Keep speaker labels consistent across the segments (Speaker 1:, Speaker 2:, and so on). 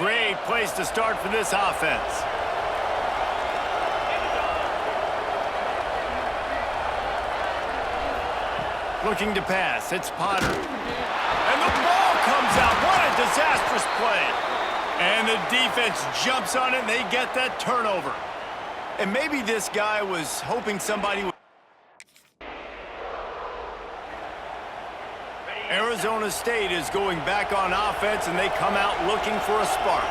Speaker 1: Great place to start for this offense. Looking to pass. It's Potter. And the ball comes out. What a disastrous play. And the defense jumps on it, and they get that turnover. And maybe this guy was hoping somebody would. Arizona State is going back on offense, and they come out looking for a spark.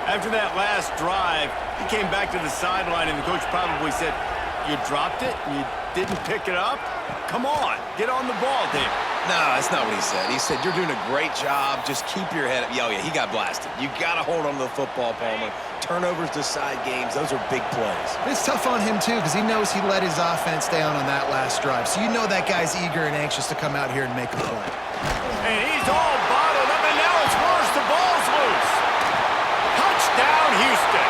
Speaker 1: After that last drive, he came back to the sideline, and the coach probably said, "You dropped it? You didn't pick it up? Come on, get on the ball, Dave."
Speaker 2: No, that's not what he said. He said, "You're doing a great job. Just keep your head up." Oh, yeah, he got blasted. You got to hold on to the football, Palmer. Turnovers decide games. Those are big plays.
Speaker 3: It's tough on him, too, because he knows he let his offense down on that last drive. So you know that guy's eager and anxious to come out here and make a play.
Speaker 1: And he's all bottled up, and now it's worse. The ball's loose. Touchdown, Houston.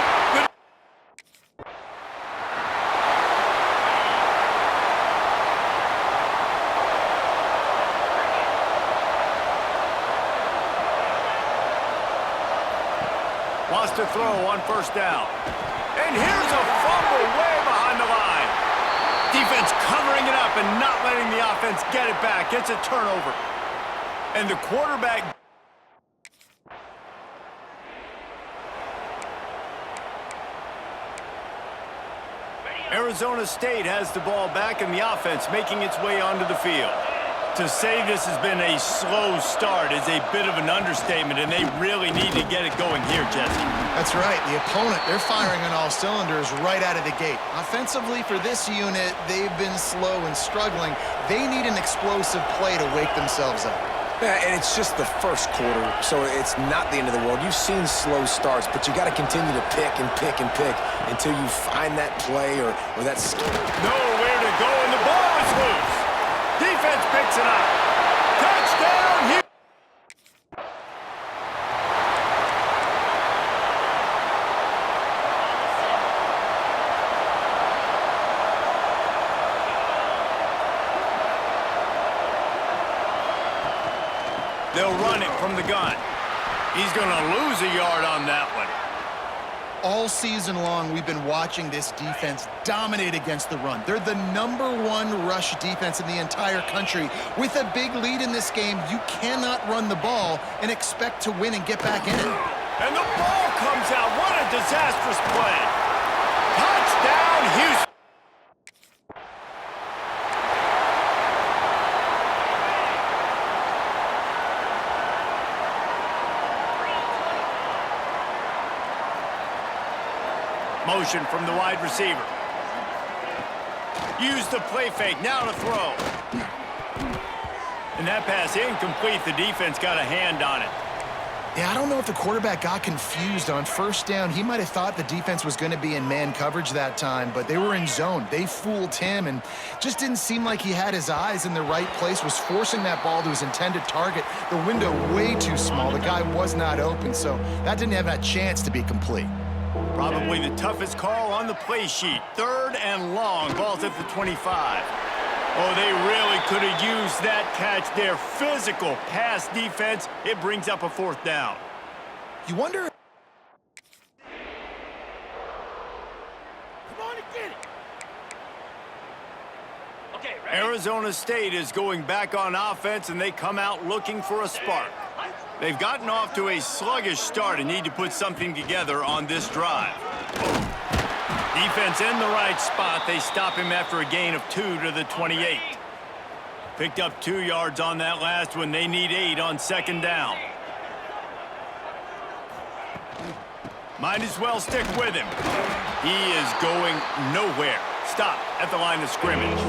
Speaker 1: Wants to throw on first down. And here's a fumble way behind the line. Defense covering it up and not letting the offense get it back. Gets a turnover. And the quarterback... Arizona State has the ball back, and the offense making its way onto the field. To say this has been a slow start is a bit of an understatement, and they really need to get it going here, Jesse.
Speaker 3: That's right. The opponent, they're firing on all cylinders right out of the gate. Offensively, for this unit, they've been slow and struggling. They need an explosive play to wake themselves up.
Speaker 2: Yeah, and it's just the first quarter, so it's not the end of the world. You've seen slow starts, but you got to continue to pick and pick and pick until you find that play or that skill.
Speaker 1: Nowhere to go, and the ball is loose. Defense picks it up. Touchdown, Houston. They'll run it from the gun. He's going to lose a yard on that one.
Speaker 3: All season long, we've been watching this defense dominate against the run. They're the #1 rush defense in the entire country. With a big lead in this game, you cannot run the ball and expect to win and get back in it.
Speaker 1: And the ball comes out. What a disastrous play. Touchdown, Houston. Motion from the wide receiver. Use the play fake. Now to throw. And that pass incomplete. The defense got a hand on it.
Speaker 3: Yeah, I don't know if the quarterback got confused on first down. He might have thought the defense was going to be in man coverage that time, but they were in zone. They fooled him and just didn't seem like he had his eyes in the right place, was forcing that ball to his intended target. The window way too small. The guy was not open, so that didn't have that chance to be complete.
Speaker 1: Probably the toughest call on the play sheet. 3rd and long. Ball's at the 25. Oh, they really could have used that catch. Their physical pass defense, it brings up a 4th down.
Speaker 3: You wonder...
Speaker 1: Come on and get it. Okay, ready? Arizona State is going back on offense, and they come out looking for a spark. They've gotten off to a sluggish start and need to put something together on this drive. Defense in the right spot. They stop him after a gain of 2 to the 28. Picked up 2 yards on that last one. They need 8 on 2nd down. Might as well stick with him. He is going nowhere. Stop at the line of scrimmage.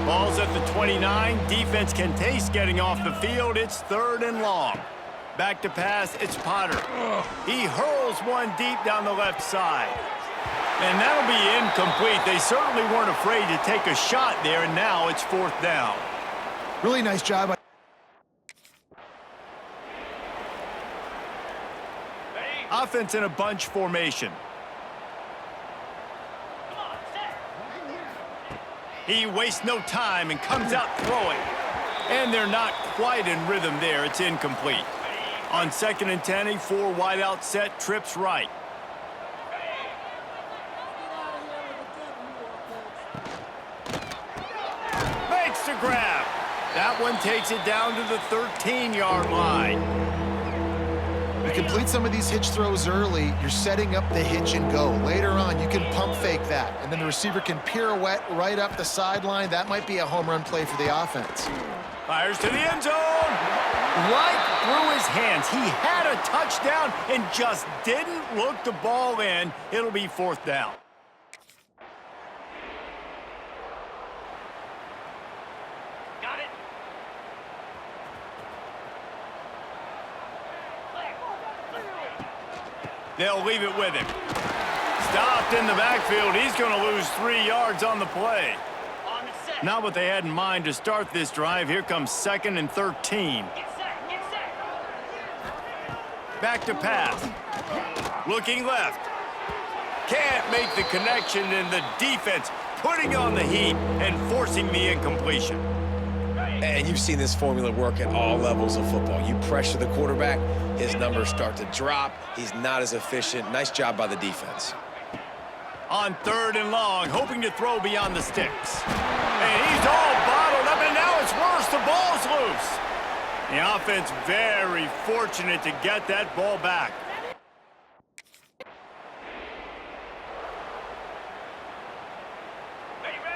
Speaker 1: Ball's at the 29. Defense can taste getting off the field. It's 3rd and long. Back to pass. It's Potter. He hurls one deep down the left side. And that'll be incomplete. They certainly weren't afraid to take a shot there, and now it's 4th down.
Speaker 3: Really nice job.
Speaker 1: Offense in a bunch formation. He wastes no time and comes out throwing. And they're not quite in rhythm there. It's incomplete. On 2nd and 10, a 4 wide out set, trips right. Makes the grab. That one takes it down to the 13-yard line.
Speaker 3: You complete some of these hitch throws early, you're setting up the hitch and go. Later on, you can pump fake that, and then the receiver can pirouette right up the sideline. That might be a home run play for the offense.
Speaker 1: Fires to the end zone. Right through his hands. He had a touchdown and just didn't look the ball in. It'll be 4th down.
Speaker 4: Got it.
Speaker 1: They'll leave it with him. Stopped in the backfield. He's going to lose 3 yards on the play.
Speaker 4: On the set.
Speaker 1: Not what they had in mind to start this drive. Here comes 2nd and 13.
Speaker 4: Get set. Get set.
Speaker 1: Back to pass. Looking left. Can't make the connection, and the defense putting on the heat and forcing the incompletion.
Speaker 2: And you've seen this formula work at all levels of football. You pressure the quarterback, his numbers start to drop. He's not as efficient. Nice job by the defense.
Speaker 1: On 3rd and long, hoping to throw beyond the sticks. And he's all bottled up, and now it's worse. The ball's loose. The offense very fortunate to get that ball back.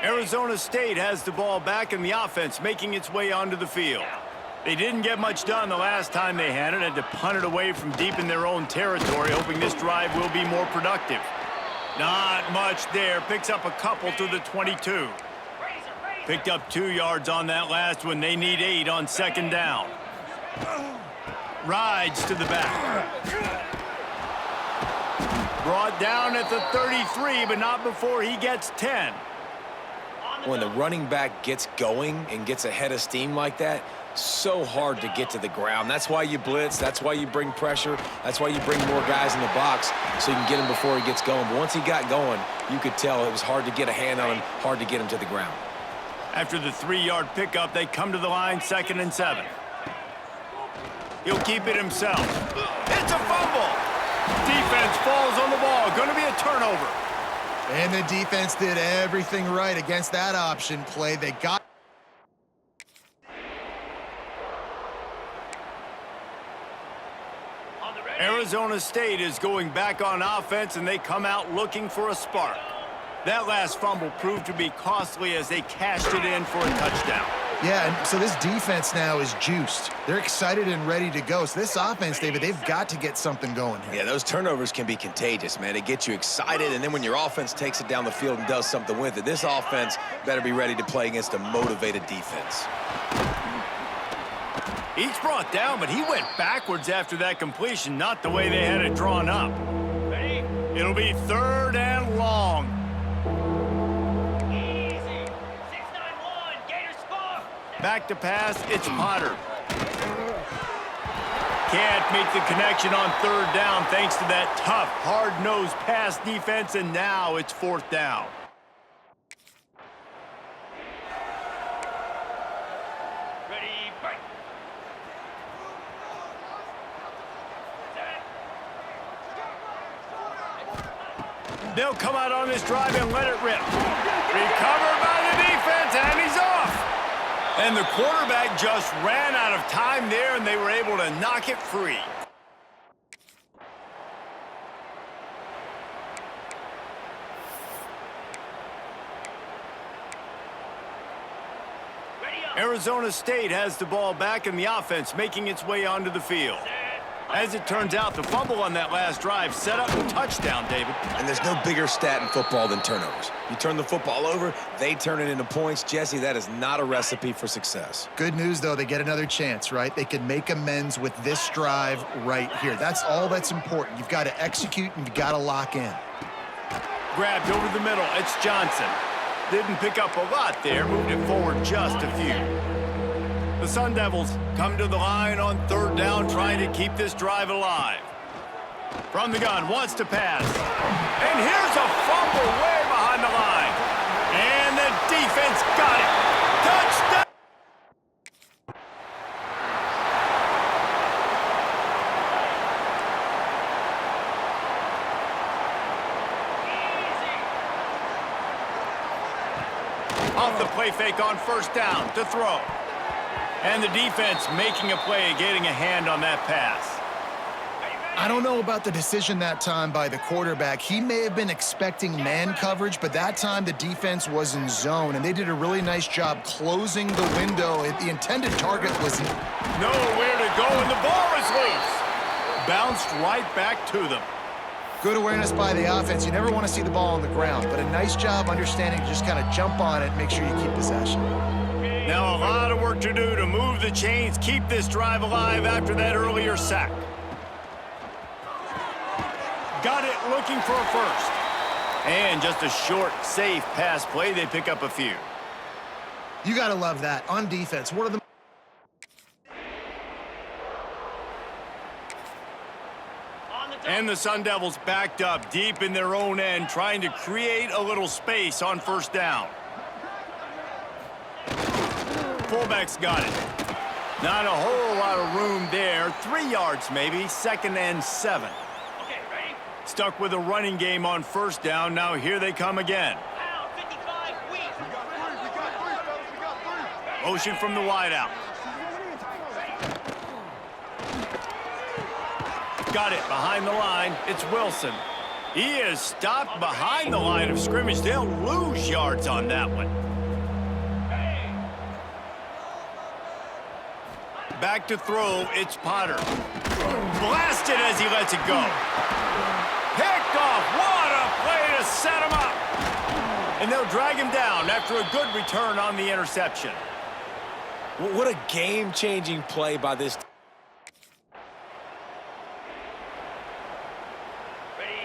Speaker 1: Arizona State has the ball back, and the offense making its way onto the field. They didn't get much done the last time they had it to punt it away from deep in their own territory, hoping this drive will be more productive. Not much there. Picks up a couple to the 22. Picked up 2 yards on that last one. They need 8 on 2nd down. Rides to the back. Brought down at the 33, but not before he gets 10.
Speaker 2: When the running back gets going and gets ahead of steam like that, so hard to get to the ground. That's why you blitz. That's why you bring pressure. That's why you bring more guys in the box so you can get him before he gets going. But once he got going, you could tell it was hard to get a hand on him, hard to get him to the ground.
Speaker 1: After the 3-yard pickup, they come to the line, 2nd and 7. He'll keep it himself. It's a fumble. Defense falls on the ball. Going to be a turnover.
Speaker 3: And the defense did everything right against that option play. They got...
Speaker 1: Arizona State is going back on offense, and they come out looking for a spark. That last fumble proved to be costly as they cashed it in for a touchdown.
Speaker 3: Yeah, and so this defense now is juiced. They're excited and ready to go. So this offense, David, they've got to get something going here.
Speaker 2: Yeah, those turnovers can be contagious, man. They get you excited, and then when your offense takes it down the field and does something with it, this offense better be ready to play against a motivated defense.
Speaker 1: He's brought down, but he went backwards after that completion, not the way they had it drawn up.
Speaker 4: Ready?
Speaker 1: It'll be 3rd and long.
Speaker 4: Easy. 6-9-1. Gators score.
Speaker 1: Back to pass, it's Potter. Can't make the connection on 3rd down thanks to that tough, hard-nosed pass defense, and now it's 4th down.
Speaker 4: Ready, break.
Speaker 1: They'll come out on this drive and let it rip. Recovered by the defense, and he's off. And the quarterback just ran out of time there, and they were able to knock it free.
Speaker 4: Ready up.
Speaker 1: Arizona State has the ball back, and the offense making its way onto the field. As it turns out, the fumble on that last drive set up a touchdown, David.
Speaker 2: And there's no bigger stat in football than turnovers. You turn the football over, they turn it into points. Jesse, that is not a recipe for success.
Speaker 3: Good news, though, they get another chance, right? They can make amends with this drive right here. That's all that's important. You've got to execute, and you've got to lock in.
Speaker 1: Grabbed over the middle. It's Johnson. Didn't pick up a lot there. Moved it forward just a few. The Sun Devils come to the line on 3rd down, trying to keep this drive alive. From the gun, wants to pass. And here's a fumble way behind the line. And the defense got it. Touchdown! Off the play fake on first down to throw. And the defense making a play, getting a hand on that pass.
Speaker 3: I don't know about the decision that time by the quarterback. He may have been expecting man coverage, but that time the defense was in zone, and they did a really nice job closing the window. The intended target was
Speaker 1: nowhere to go, and the ball is loose. Bounced right back to them.
Speaker 3: Good awareness by the offense. You never want to see the ball on the ground, but a nice job understanding to just kind of jump on it, make sure you keep possession.
Speaker 1: Now a lot of work to do to move the chains, keep this drive alive after that earlier sack. Got it looking for a first. And just a short, safe pass play. They pick up a few.
Speaker 3: You got to love that. On defense, what are the...
Speaker 1: And the Sun Devils backed up deep in their own end, trying to create a little space on first down. Fullback's got it. Not a whole lot of room there. 3 yards maybe, 2nd and 7.
Speaker 4: Okay, ready?
Speaker 1: Stuck with a running game on first down. Now here they come again.
Speaker 4: Pound, 55, weak.
Speaker 1: Motion from the wideout. Got it behind the line. It's Wilson. He is stopped behind the line of scrimmage. They'll lose yards on that one. Back to throw. It's Potter. Blasted as he lets it go. Picked off. What a play to set him up. And they'll drag him down after a good return on the interception.
Speaker 2: What a game-changing play by this team.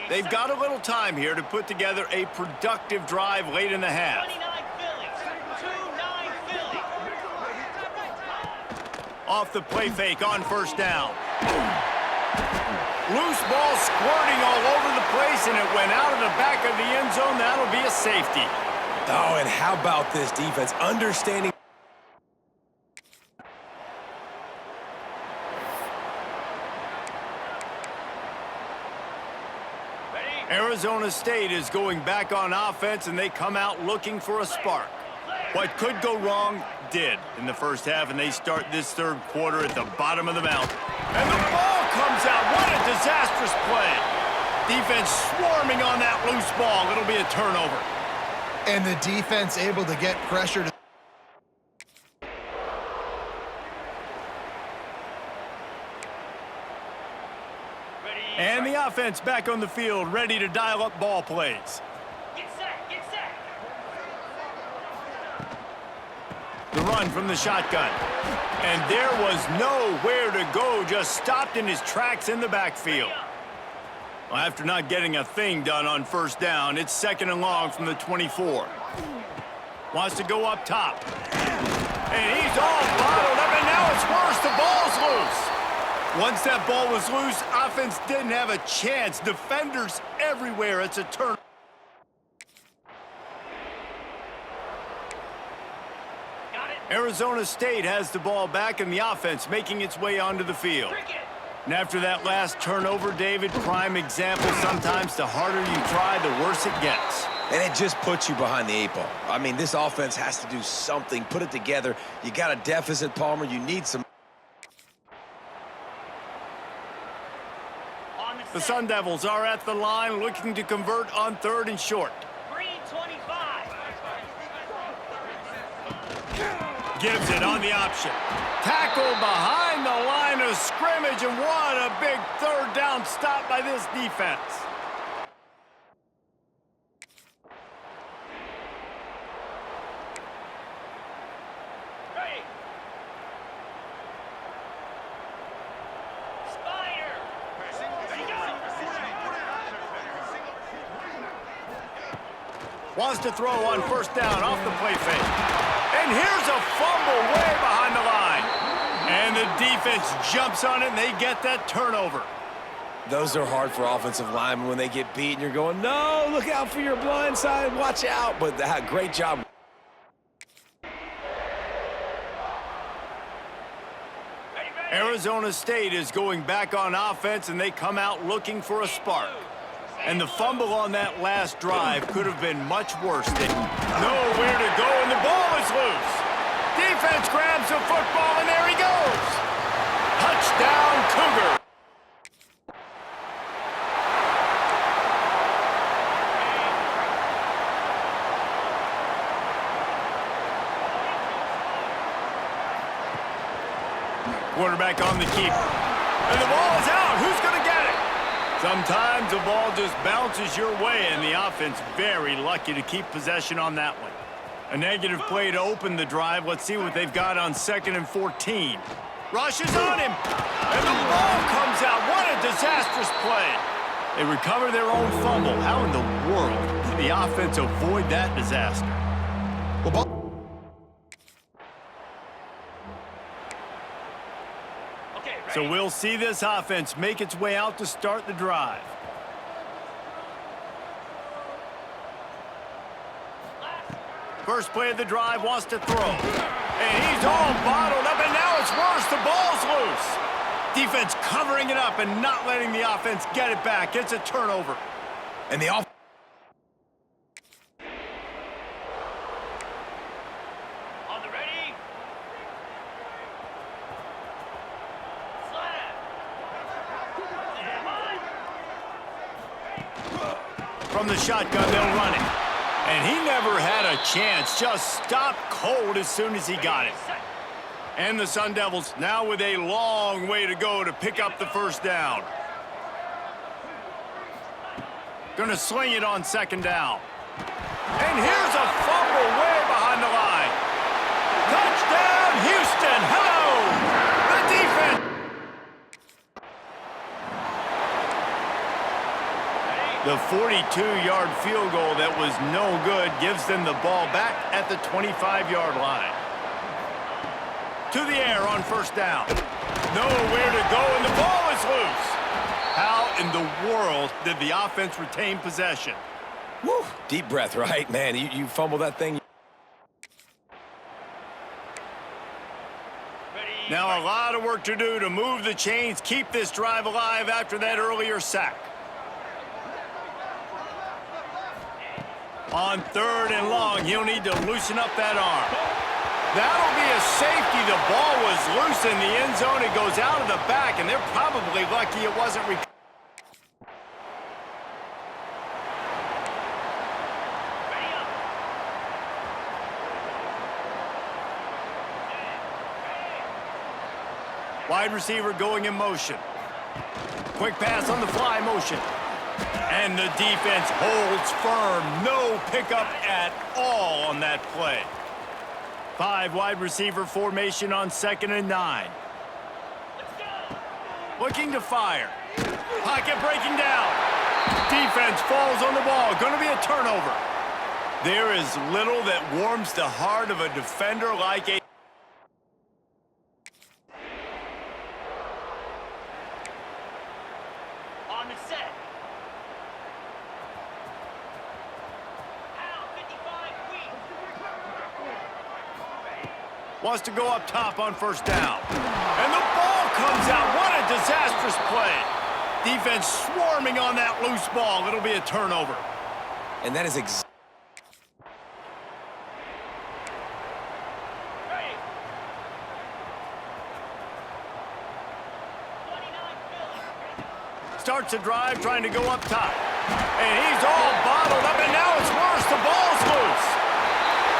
Speaker 1: They've got a little time here to put together a productive drive late in the half.
Speaker 4: 29 Phillies. 2-9 Phillies.
Speaker 1: Off the play fake on first down. Loose ball squirting all over the place, and it went out of the back of the end zone. That'll be a safety.
Speaker 2: Oh, and how about this defense? Understanding.
Speaker 1: Arizona State is going back on offense, and they come out looking for a spark. What could go wrong did in the first half, and they start this third quarter at the bottom of the mountain. And the ball comes out. What a disastrous play. Defense swarming on that loose ball. It'll be a turnover.
Speaker 3: And the defense able to get pressure to...
Speaker 1: And the offense back on the field, ready to dial up ball plays.
Speaker 4: Get set, get set.
Speaker 1: The run from the shotgun. And there was nowhere to go, just stopped in his tracks in the backfield. Well, after not getting a thing done on first down, it's 2nd and long from the 24. Wants to go up top. And he's all bottled up, and now it's worse. The ball's loose. Once that ball was loose, offense didn't have a chance. Defenders everywhere. It's a turn. Arizona State has the ball back, and the offense making its way onto the field. And after that last turnover, David, prime example, sometimes the harder you try, the worse it gets.
Speaker 2: And it just puts you behind the 8 ball. I mean, this offense has to do something, put it together. You got a deficit, Palmer. You need some.
Speaker 1: The Sun Devils are at the line looking to convert on 3rd and short.
Speaker 4: Green 25.
Speaker 1: Gives it on the option. Tackled behind the line of scrimmage, and what a big 3rd down stop by this defense.
Speaker 4: Ready. Spider. Ready, go.
Speaker 1: Wants to throw on first down off the play fake. And here's a fumble way behind the line. And the defense jumps on it, and they get that turnover.
Speaker 2: Those are hard for offensive linemen when they get beat, and you're going, no, look out for your blind side, watch out. But great job.
Speaker 1: Arizona State is going back on offense, and they come out looking for a spark. And the fumble on that last drive could have been much worse. Nowhere to go, and the ball is loose. Defense grabs the football, and there he goes. Touchdown, Cougar. Quarterback on the keeper. And the ball is out. Who's going to get it? Sometimes the ball just bounces your way, and the offense very lucky to keep possession on that one. A negative play to open the drive. Let's see what they've got on 2nd and 14. Rushes on him, and the ball comes out. What a disastrous play. They recover their own fumble. How in the world did the offense avoid that disaster?
Speaker 3: Well,
Speaker 1: So we'll see this offense make its way out to start the drive. First play of the drive, wants to throw. And he's all bottled up, and now it's worse. The ball's loose. Defense covering it up and not letting the offense get it back. It's a turnover.
Speaker 2: And the offense.
Speaker 1: From the shotgun, they'll run it. And he never had a chance. Just stopped cold as soon as he got it. And the Sun Devils now with a long way to go to pick up the first down. Gonna sling it on 2nd down. And here's a fumble way behind the line. Touchdown, Houston. Hello. The defense. The 42-yard field goal that was no good gives them the ball back at the 25-yard line. To the air on 1st down. Nowhere to go, and the ball is loose. How in the world did the offense retain possession?
Speaker 2: Woo, deep breath, right? Man, you fumble that thing.
Speaker 1: Now a lot of work to do to move the chains, keep this drive alive after that earlier sack. On 3rd and long, he'll need to loosen up that arm. That'll be a safety. The ball was loose in the end zone. It goes out of the back, and they're probably lucky it wasn't wide receiver going in motion. Quick pass on the fly motion. And the defense holds firm. No pickup at all on that play. 5 wide receiver formation on 2nd and 9. Looking to fire. Pocket breaking down. Defense falls on the ball. Going to be a turnover. There is little that warms the heart of a defender like a...
Speaker 4: On the set.
Speaker 1: Wants to go up top on 1st down. And the ball comes out. What a disastrous play. Defense swarming on that loose ball. It'll be a turnover.
Speaker 2: And that is
Speaker 1: starts a drive trying to go up top. And he's all bottled up, and now it's worse. The ball's loose.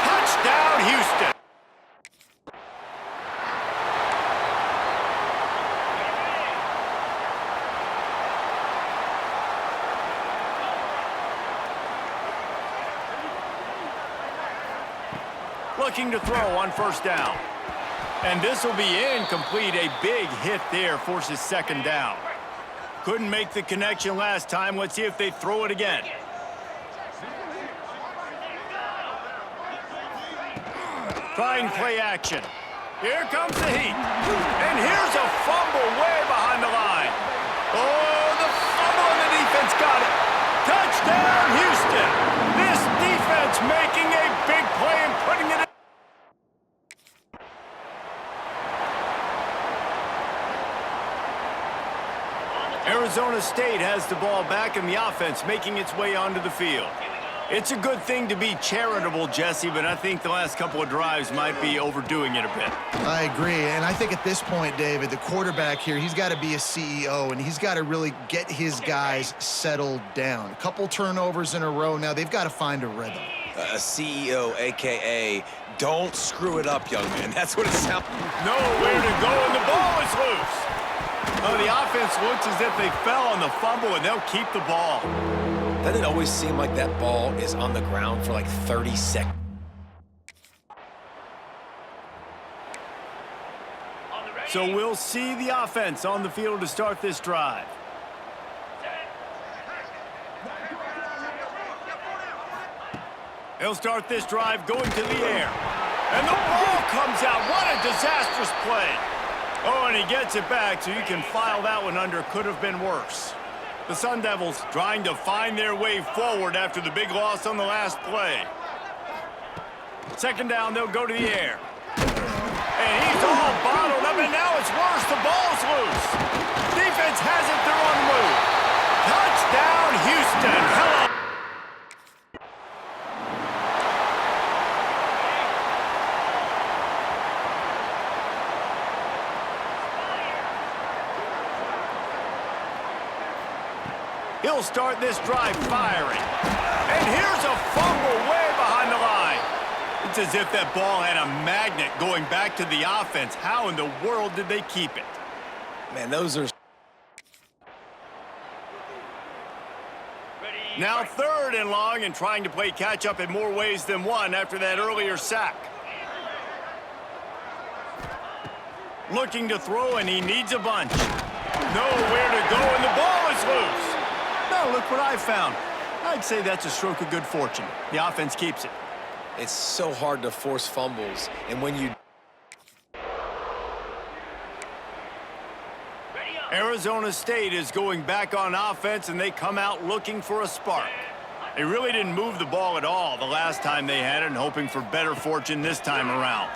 Speaker 1: Touchdown, Houston. Looking to throw on 1st down. And this will be incomplete. A big hit there forces 2nd down. Couldn't make the connection last time. Let's see if they throw it again. Trying play action. Here comes the heat. And here's a fumble way behind the line. Oh, the fumble, and the defense got it. Touchdown, Houston. This defense making a big play and putting it in. Arizona State has the ball back in the offense, making its way onto the field. It's a good thing to be charitable, Jesse, but I think the last couple of drives might be overdoing it a bit.
Speaker 3: I agree, and I think at this point, David, the quarterback here, he's got to be a CEO, and he's got to really get his guys settled down. A couple turnovers in a row now. They've got to find a rhythm.
Speaker 2: A CEO, a.k.a. don't screw it up, young man. That's what it sounds like.
Speaker 1: Nowhere to go, and the ball is loose. Oh, the offense looks as if they fell on the fumble, and they'll keep the ball.
Speaker 2: Doesn't it always seem like that ball is on the ground for like 30 seconds?
Speaker 1: So we'll see the offense on the field to start this drive. They'll start this drive going to the air. And the ball comes out. What a disastrous play. Oh, and he gets it back, so you can file that one under. Could have been worse. The Sun Devils trying to find their way forward after the big loss on the last play. Second down, they'll go to the air. And he's all bottled up, and now it's worse. The ball's loose. Defense has it. They're on the move. Touchdown, Houston. Hello. He'll start this drive firing. And here's a fumble way behind the line. It's as if that ball had a magnet going back to the offense. How in the world did they keep it?
Speaker 2: Man, those are...
Speaker 1: Now third and long, and trying to play catch-up in more ways than one after that earlier sack. Looking to throw, and he needs a bunch. Nowhere to go, and the ball is loose. Now look what I found. I'd say that's a stroke of good fortune. The offense keeps it.
Speaker 2: It's so hard to force fumbles, and when you...
Speaker 1: Arizona State is going back on offense, and they come out looking for a spark. They really didn't move the ball at all the last time they had it, and hoping for better fortune this time around.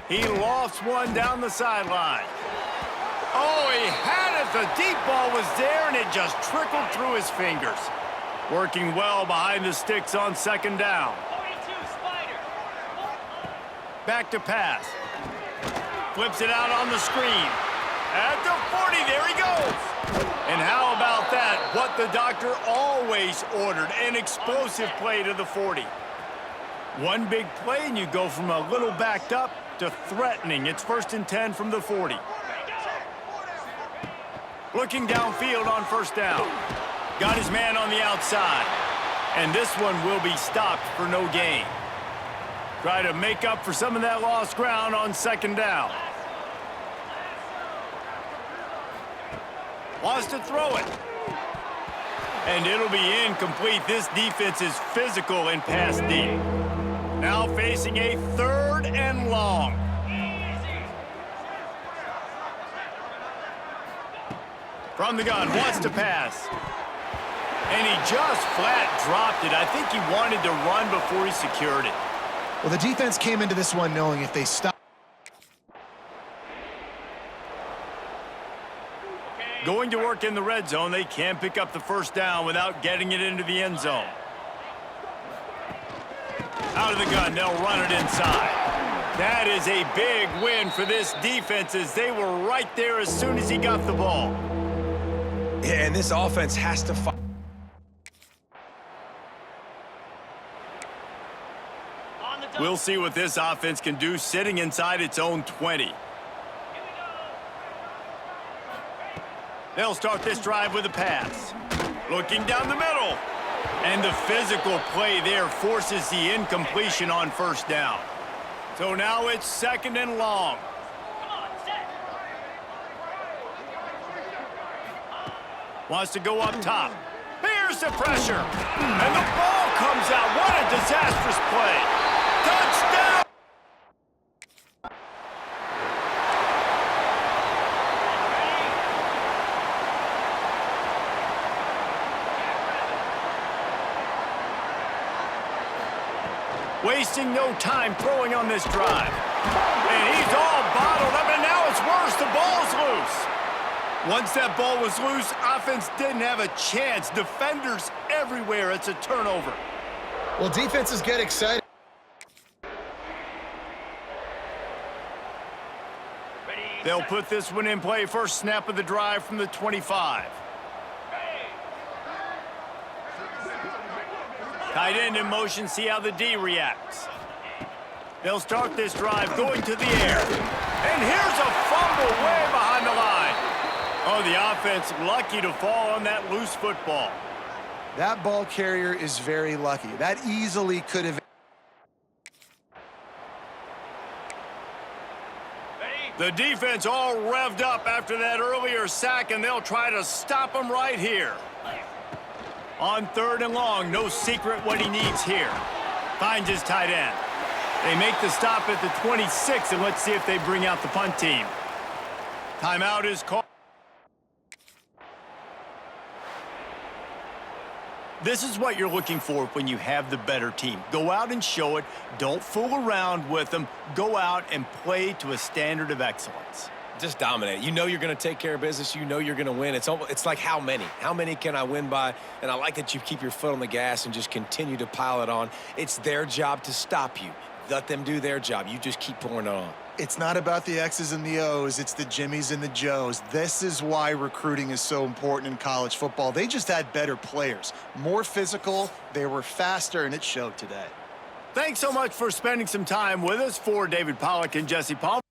Speaker 1: He lofts one down the sideline. Oh, he had it. The deep ball was there, and it just trickled through his fingers. Working well behind the sticks on second down. Back to pass. Flips it out on the screen. At the 40, there he goes. And how about that? What the doctor always ordered, an explosive play to the 40. One big play, and you go from a little backed up to threatening. It's 1st and 10 from the 40. Looking downfield on first down. Got his man on the outside. And this one will be stopped for no gain. Try to make up for some of that lost ground on second down. Wants to throw it. And it'll be incomplete. This defense is physical in pass D. Now facing a 3rd and long. From the gun, wants to pass. And he just flat dropped it. I think he wanted to run before he secured it.
Speaker 3: Well, the defense came into this one knowing if they stop.
Speaker 1: Going to work in the red zone, they can't pick up the first down without getting it into the end zone. Out of the gun, they'll run it inside. That is a big win for this defense as they were right there as soon as he got the ball.
Speaker 2: Yeah, and this offense has to fight.
Speaker 1: We'll see what this offense can do sitting inside its own 20. They'll start this drive with a pass. Looking down the middle. And the physical play there forces the incompletion on first down. So now it's 2nd and long. Wants to go up top. Here's the pressure. And the ball comes out. What a disastrous play. Touchdown! Wasting no time throwing on this drive. And he's all bottled up, and now it's worse. The ball's loose. Once that ball was loose, offense didn't have a chance. Defenders everywhere. It's a turnover.
Speaker 3: Well, defenses get excited.
Speaker 1: They'll put this one in play. First snap of the drive from the 25. Tight end in motion, see how the D reacts. They'll start this drive going to the air. And here's a fumble way behind the line. Oh, the offense lucky to fall on that loose football.
Speaker 3: That ball carrier is very lucky. That easily could have.
Speaker 1: The defense all revved up after that earlier sack, and they'll try to stop him right here. On 3rd and long, no secret what he needs here. Finds his tight end. They make the stop at the 26, and let's see if they bring out the punt team. Timeout is called. This is what you're looking for when you have the better team. Go out and show it. Don't fool around with them. Go out and play to a standard of excellence.
Speaker 2: Just dominate. You know you're going to take care of business. You know you're going to win. It's like how many? How many can I win by? And I like that you keep your foot on the gas and just continue to pile it on. It's their job to stop you. Let them do their job. You just keep pouring it on.
Speaker 3: It's not about the X's and the O's. It's the Jimmies and the Joes. This is why recruiting is so important in college football. They just had better players, more physical. They were faster, and it showed today.
Speaker 1: Thanks so much for spending some time with us. For David Pollack and Jesse Palmer.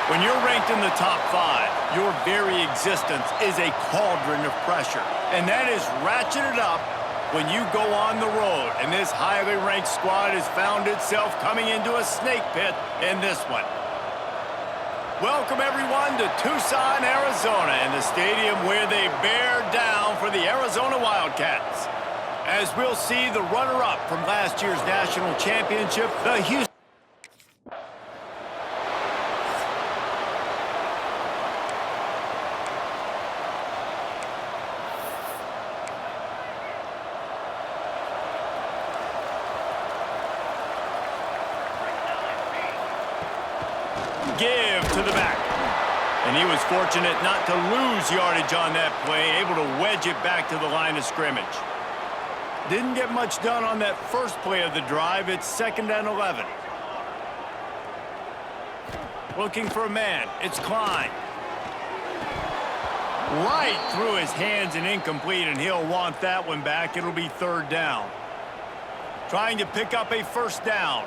Speaker 1: When you're ranked in the top 5, your very existence is a cauldron of pressure. And that is ratcheted up when you go on the road. And this highly ranked squad has found itself coming into a snake pit in this one. Welcome, everyone, to Tucson, Arizona, and the stadium where they bear down for the Arizona Wildcats. As we'll see the runner-up from last year's national championship, the Houston. Give to the back. And he was fortunate not to lose yardage on that play, able to wedge it back to the line of scrimmage. Didn't get much done on that first play of the drive. It's 2nd and 11. Looking for a man. It's Klein. Right through his hands and incomplete, and he'll want that one back. It'll be 3rd down. Trying to pick up a 1st down.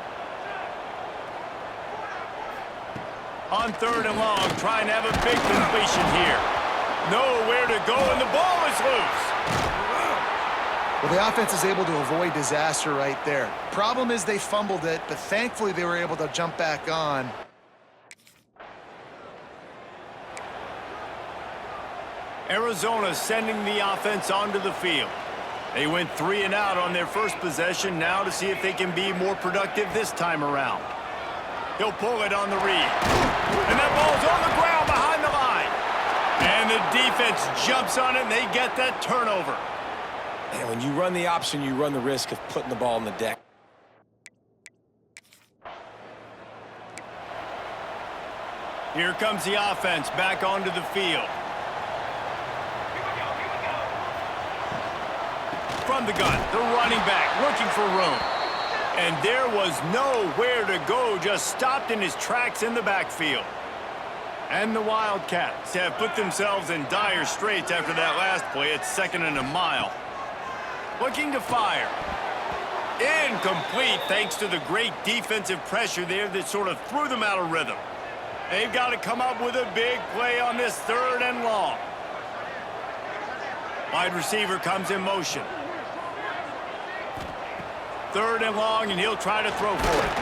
Speaker 1: On 3rd and long, trying to have a big completion here. Nowhere to go, and the ball is loose.
Speaker 3: Well, the offense is able to avoid disaster right there. Problem is they fumbled it, but thankfully they were able to jump back on.
Speaker 1: Arizona sending the offense onto the field. They went 3 and out on their first possession, now to see if they can be more productive this time around. He'll pull it on the read. And that ball's on the ground behind the line. And the defense jumps on it, and they get that turnover.
Speaker 2: And when you run the option, you run the risk of putting the ball on the deck.
Speaker 1: Here comes the offense back onto the field. From the gun, the running back looking for room. And there was nowhere to go, just stopped in his tracks in the backfield. And the Wildcats have put themselves in dire straits after that last play. It's 2nd and a mile. Looking to fire. Incomplete thanks to the great defensive pressure there that sort of threw them out of rhythm. They've got to come up with a big play on this 3rd and long. Wide receiver comes in motion. 3rd and long, and he'll try to throw for it.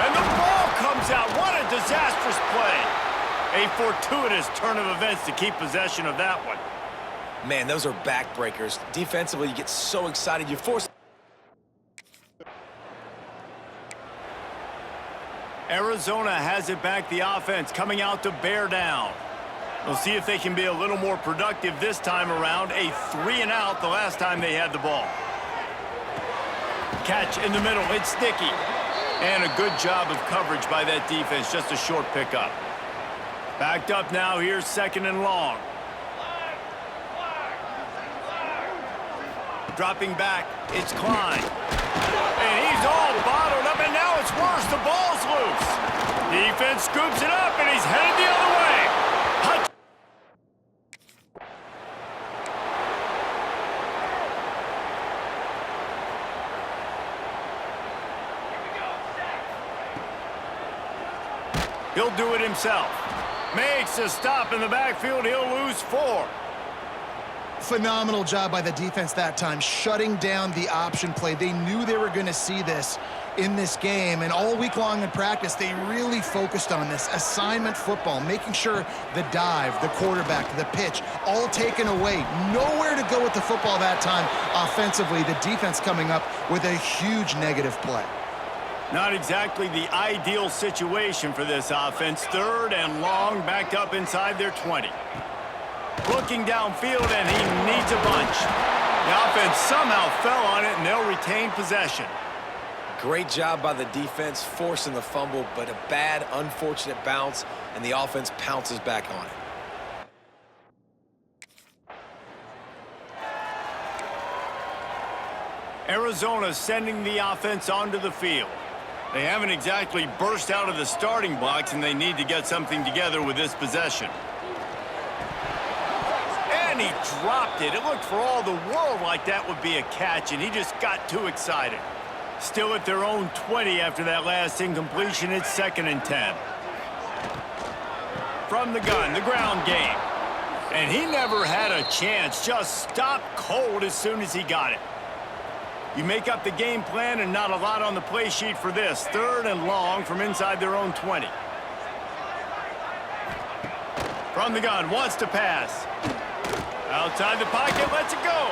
Speaker 1: And the ball comes out. What a disastrous play. A fortuitous turn of events to keep possession of that one.
Speaker 2: Man, those are backbreakers. Defensively, you get so excited. You force...
Speaker 1: Arizona has it back, the offense coming out to bear down. We'll see if they can be a little more productive this time around. A 3 and out the last time they had the ball. Catch in the middle, it's sticky. And a good job of coverage by that defense, just a short pickup. Backed up now, here's 2nd and long. Dropping back, it's Klein. And he's all bottled up, and now it's worse, the ball's loose. Defense scoops it up, and he's headed the other way. He'll do it himself. Makes a stop in the backfield. He'll lose 4.
Speaker 3: Phenomenal job by the defense that time, shutting down the option play. They knew they were going to see this in this game, and all week long in practice, they really focused on this assignment football, making sure the dive, the quarterback, the pitch, all taken away. Nowhere to go with the football that time offensively. The defense coming up with a huge negative play.
Speaker 1: Not exactly the ideal situation for this offense. 3rd and long, backed up inside their 20. Looking downfield, and he needs a bunch. The offense somehow fell on it, and they'll retain possession.
Speaker 2: Great job by the defense, forcing the fumble, but a bad, unfortunate bounce, and the offense pounces back on it.
Speaker 1: Arizona sending the offense onto the field. They haven't exactly burst out of the starting blocks, and they need to get something together with this possession. And he dropped it. It looked for all the world like that would be a catch, and he just got too excited. Still at their own 20 after that last incompletion. It's 2nd and 10. From the gun, the ground game. And he never had a chance. Just stopped cold as soon as he got it. You make up the game plan and not a lot on the play sheet for this. 3rd and long from inside their own 20. From the gun, wants to pass. Outside the pocket, lets it go.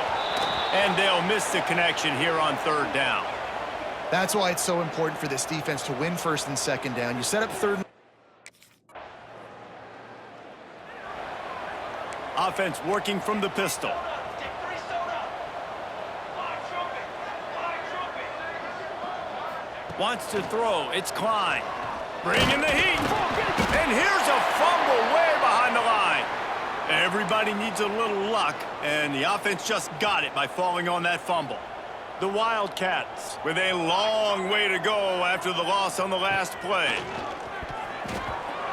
Speaker 1: And they'll miss the connection here on 3rd down.
Speaker 3: That's why it's so important for this defense to win 1st and 2nd down. You set up 3rd.
Speaker 1: Offense working from the pistol. Wants to throw. It's Klein. Bringing the heat. And here's a fumble way behind the line. Everybody needs a little luck, and the offense just got it by falling on that fumble. The Wildcats with a long way to go after the loss on the last play.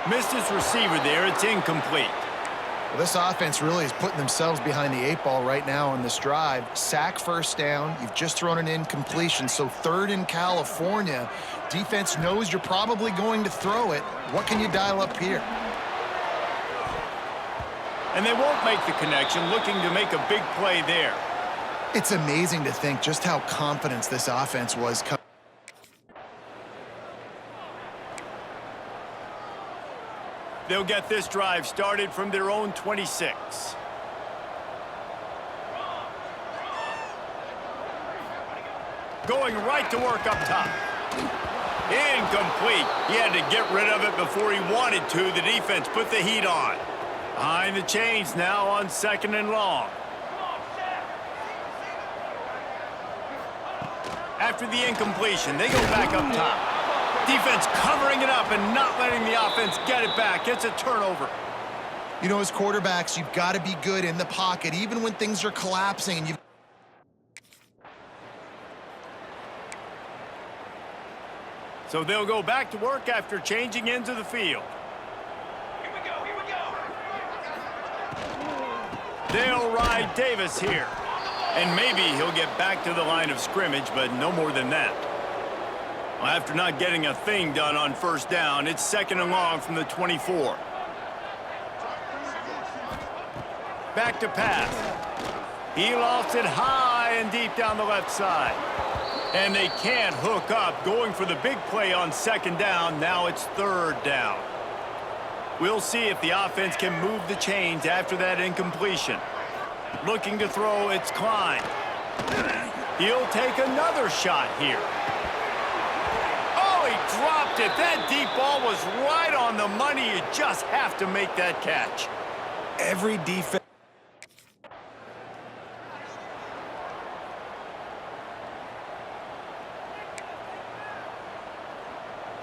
Speaker 1: Missed his receiver there. It's incomplete.
Speaker 3: Well, this offense really is putting themselves behind the 8 ball right now on this drive. Sack 1st down. You've just thrown an incompletion, so 3rd in California. Defense knows you're probably going to throw it. What can you dial up here?
Speaker 1: And they won't make the connection, looking to make a big play there.
Speaker 3: It's amazing to think just how confident this offense was.
Speaker 1: They'll get this drive started from their own 26. Going right to work up top. Incomplete. He had to get rid of it before he wanted to. The defense put the heat on. Behind the chains now on 2nd and long. After the incompletion, they go back up top. Defense covering it up and not letting the offense get it back. It's a turnover.
Speaker 3: You know, as quarterbacks, you've got to be good in the pocket, even when things are collapsing. And
Speaker 1: So they'll go back to work after changing into the field.
Speaker 4: Here we go, here we go.
Speaker 1: They'll ride Davis here. And maybe he'll get back to the line of scrimmage, but no more than that. Well, after not getting a thing done on 1st down, it's 2nd and long from the 24. Back to pass. He lofts it high and deep down the left side. And they can't hook up, going for the big play on 2nd down. Now it's 3rd down. We'll see if the offense can move the chains after that incompletion. Looking to throw, it's Klein. He'll take another shot here. Oh, he dropped it. That deep ball was right on the money. You just have to make that catch.
Speaker 2: Every defense.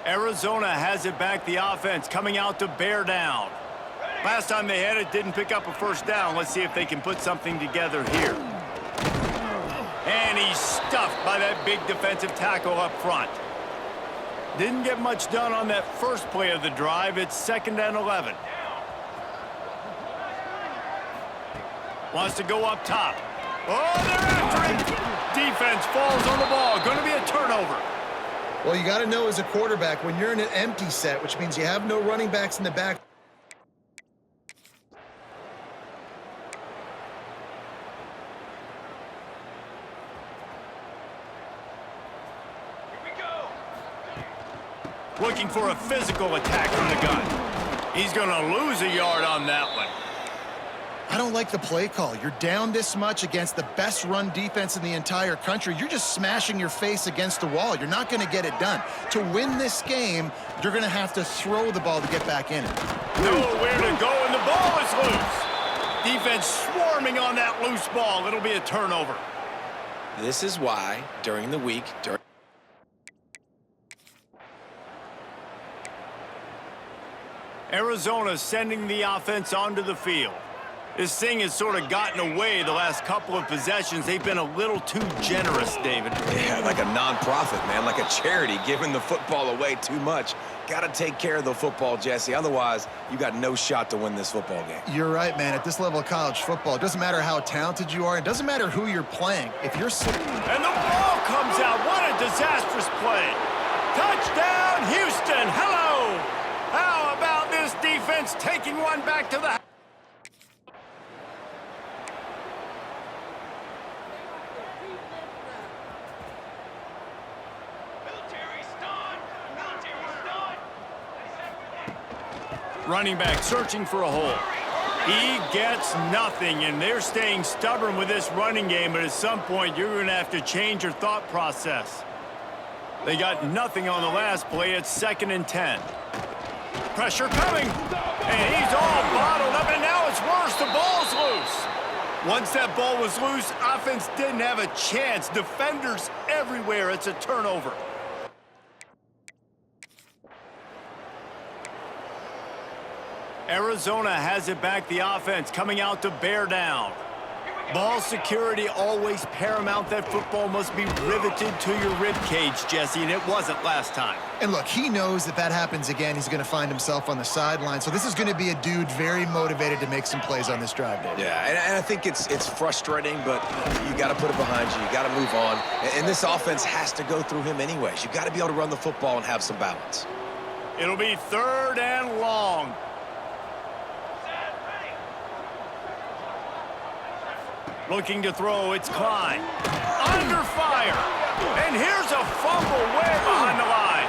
Speaker 1: Arizona has it back, the offense coming out to bear down. Last time they had it, didn't pick up a 1st down. Let's see if they can put something together here. And he's stuffed by that big defensive tackle up front. Didn't get much done on that first play of the drive. It's 2nd and 11. Wants to go up top. Oh, they're after him. Defense falls on the ball. Going to be a turnover.
Speaker 3: well, you got to know as a quarterback, when you're in an empty set, which means you have no running backs in the back,
Speaker 1: looking for a physical attack from the gun. He's going to lose a yard on that one.
Speaker 3: I don't like the play call. You're down this much against the best run defense in the entire country. You're just smashing your face against the wall. You're not going to get it done. To win this game, you're going to have to throw the ball to get back in it.
Speaker 1: Nowhere to go, and the ball is loose. Defense swarming on that loose ball. It'll be a turnover.
Speaker 2: This is why, during the week,
Speaker 1: Arizona sending the offense onto the field. This thing has sort of gotten away the last couple of possessions. They've been a little too generous, David.
Speaker 2: Yeah, like a non-profit, man, like a charity, giving the football away too much. Got to take care of the football, Jesse. Otherwise, you got no shot to win this football game.
Speaker 3: You're right, man. At this level of college football, it doesn't matter how talented you are. It doesn't matter who you're playing. If you're
Speaker 1: and the ball comes out. What a disastrous play. Touchdown, Houston. Hello. How about this defense defense taking one back to the...
Speaker 4: Military stun! Military stun!
Speaker 1: Running back searching for a hole. He gets nothing, and they're staying stubborn with this running game, but at some point, you're going to have to change your thought process. They got nothing on the last play. It's 2nd and 10. Pressure coming, and he's all bottled up, and now it's worse. The ball's loose. Once that ball was loose, offense didn't have a chance. Defenders everywhere. It's a turnover. Arizona has it back, the offense coming out to bear down. Ball security always paramount. That football must be riveted to your rib cage, Jesse, and it wasn't last time.
Speaker 3: And look, he knows that happens again, he's going to find himself on the sideline. So this is going to be a dude very motivated to make some plays on this drive, David.
Speaker 2: Yeah, and I think it's frustrating, but you got to put it behind you. You got to move on. And this offense has to go through him anyways. You got to be able to run the football and have some balance.
Speaker 1: It'll be 3rd and long. Looking to throw, it's Klein. Under fire. And here's a fumble way behind the line.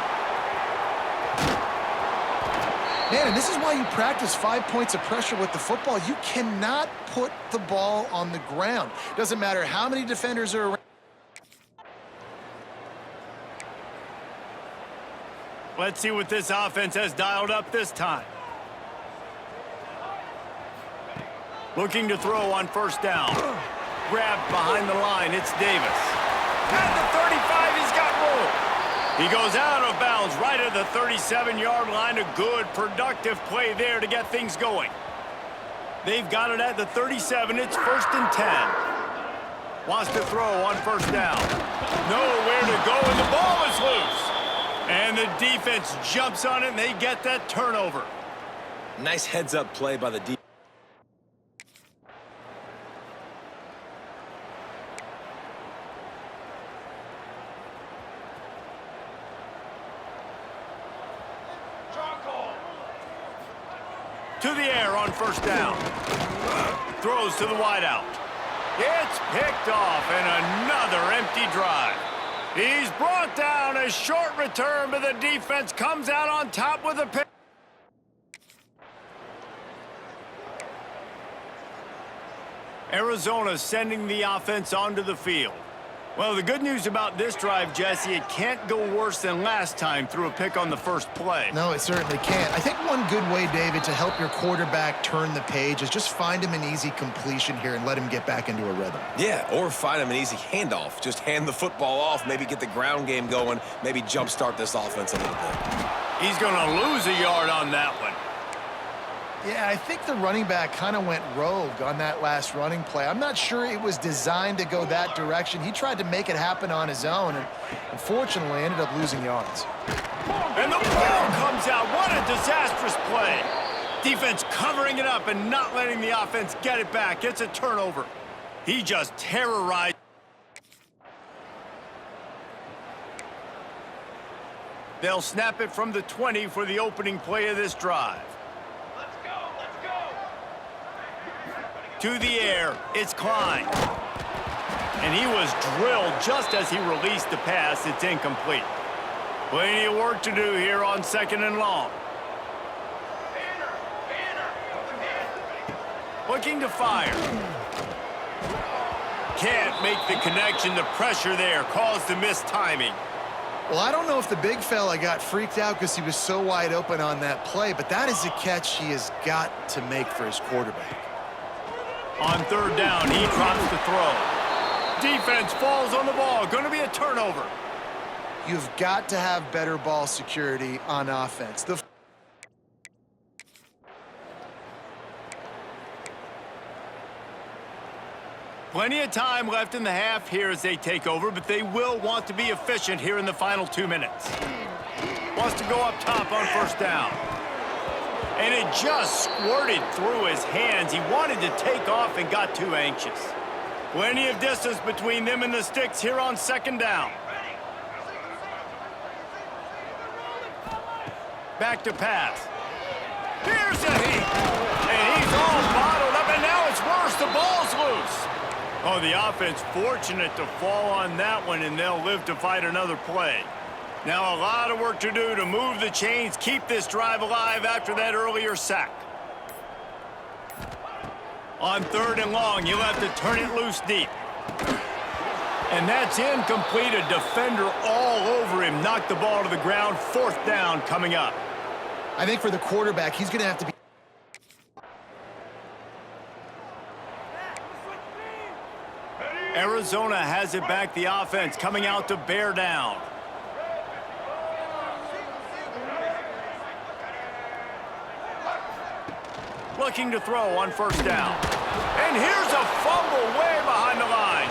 Speaker 3: Man, and this is why you practice 5 points of pressure with the football. You cannot put the ball on the ground. Doesn't matter how many defenders are around.
Speaker 1: Let's see what this offense has dialed up this time. Looking to throw on 1st down. Grabbed behind the line, it's Davis. At the 35, he's got room. He goes out of bounds right at the 37-yard line. A good, productive play there to get things going. They've got it at the 37. It's 1st and 10. Wants to throw on 1st down. Nowhere to go, and the ball is loose. And the defense jumps on it, and they get that turnover.
Speaker 2: Nice heads-up play by the defense.
Speaker 1: To the air on 1st down. Throws to the wideout. It's picked off, and another empty drive. He's brought down. A short return, but the defense comes out on top with a pick. Arizona sending the offense onto the field. Well, the good news about this drive, Jesse, it can't go worse than last time through a pick on the 1st play.
Speaker 3: No, it certainly can't. I think one good way, David, to help your quarterback turn the page is just find him an easy completion here and let him get back into a rhythm.
Speaker 2: Yeah, or find him an easy handoff. Just hand the football off, maybe get the ground game going, maybe jumpstart this offense a little bit.
Speaker 1: He's going to lose a yard on that one.
Speaker 3: Yeah, I think the running back kind of went rogue on that last running play. I'm not sure it was designed to go that direction. He tried to make it happen on his own, and unfortunately ended up losing yards.
Speaker 1: And the ball comes out. What a disastrous play. Defense covering it up and not letting the offense get it back. It's a turnover. He just terrorized. They'll snap it from the 20 for the opening play of this drive.
Speaker 4: Let's go! Let's go!
Speaker 1: To the air, it's Klein. And he was drilled just as he released the pass. It's incomplete. Plenty of work to do here on 2nd and long. Looking to fire. Can't make the connection. The pressure there caused the missed timing.
Speaker 3: Well, I don't know if the big fella got freaked out because he was so wide open on that play, but that is a catch he has got to make for his quarterback.
Speaker 1: On 3rd down, he drops the throw. Defense falls on the ball. Going to be a turnover.
Speaker 3: You've got to have better ball security on offense.
Speaker 1: Plenty of time left in the half here as they take over, but they will want to be efficient here in the final 2 minutes. Wants to go up top on 1st down. And it just squirted through his hands. He wanted to take off and got too anxious. Plenty of distance between them and the sticks here on 2nd down. Back to pass. Here's a hit. all bottled up, and now it's worse. The ball's loose. Oh, the offense fortunate to fall on that one, and they'll live to fight another play. Now a lot of work to do to move the chains, keep this drive alive after that earlier sack. On 3rd and long, you'll have to turn it loose deep. And that's incomplete. A defender all over him. Knocked the ball to the ground. 4th down coming up.
Speaker 3: I think for the quarterback, he's going to have to be...
Speaker 1: Arizona has it back, the offense coming out to bear down. Looking to throw on 1st down. And here's a fumble way behind the line.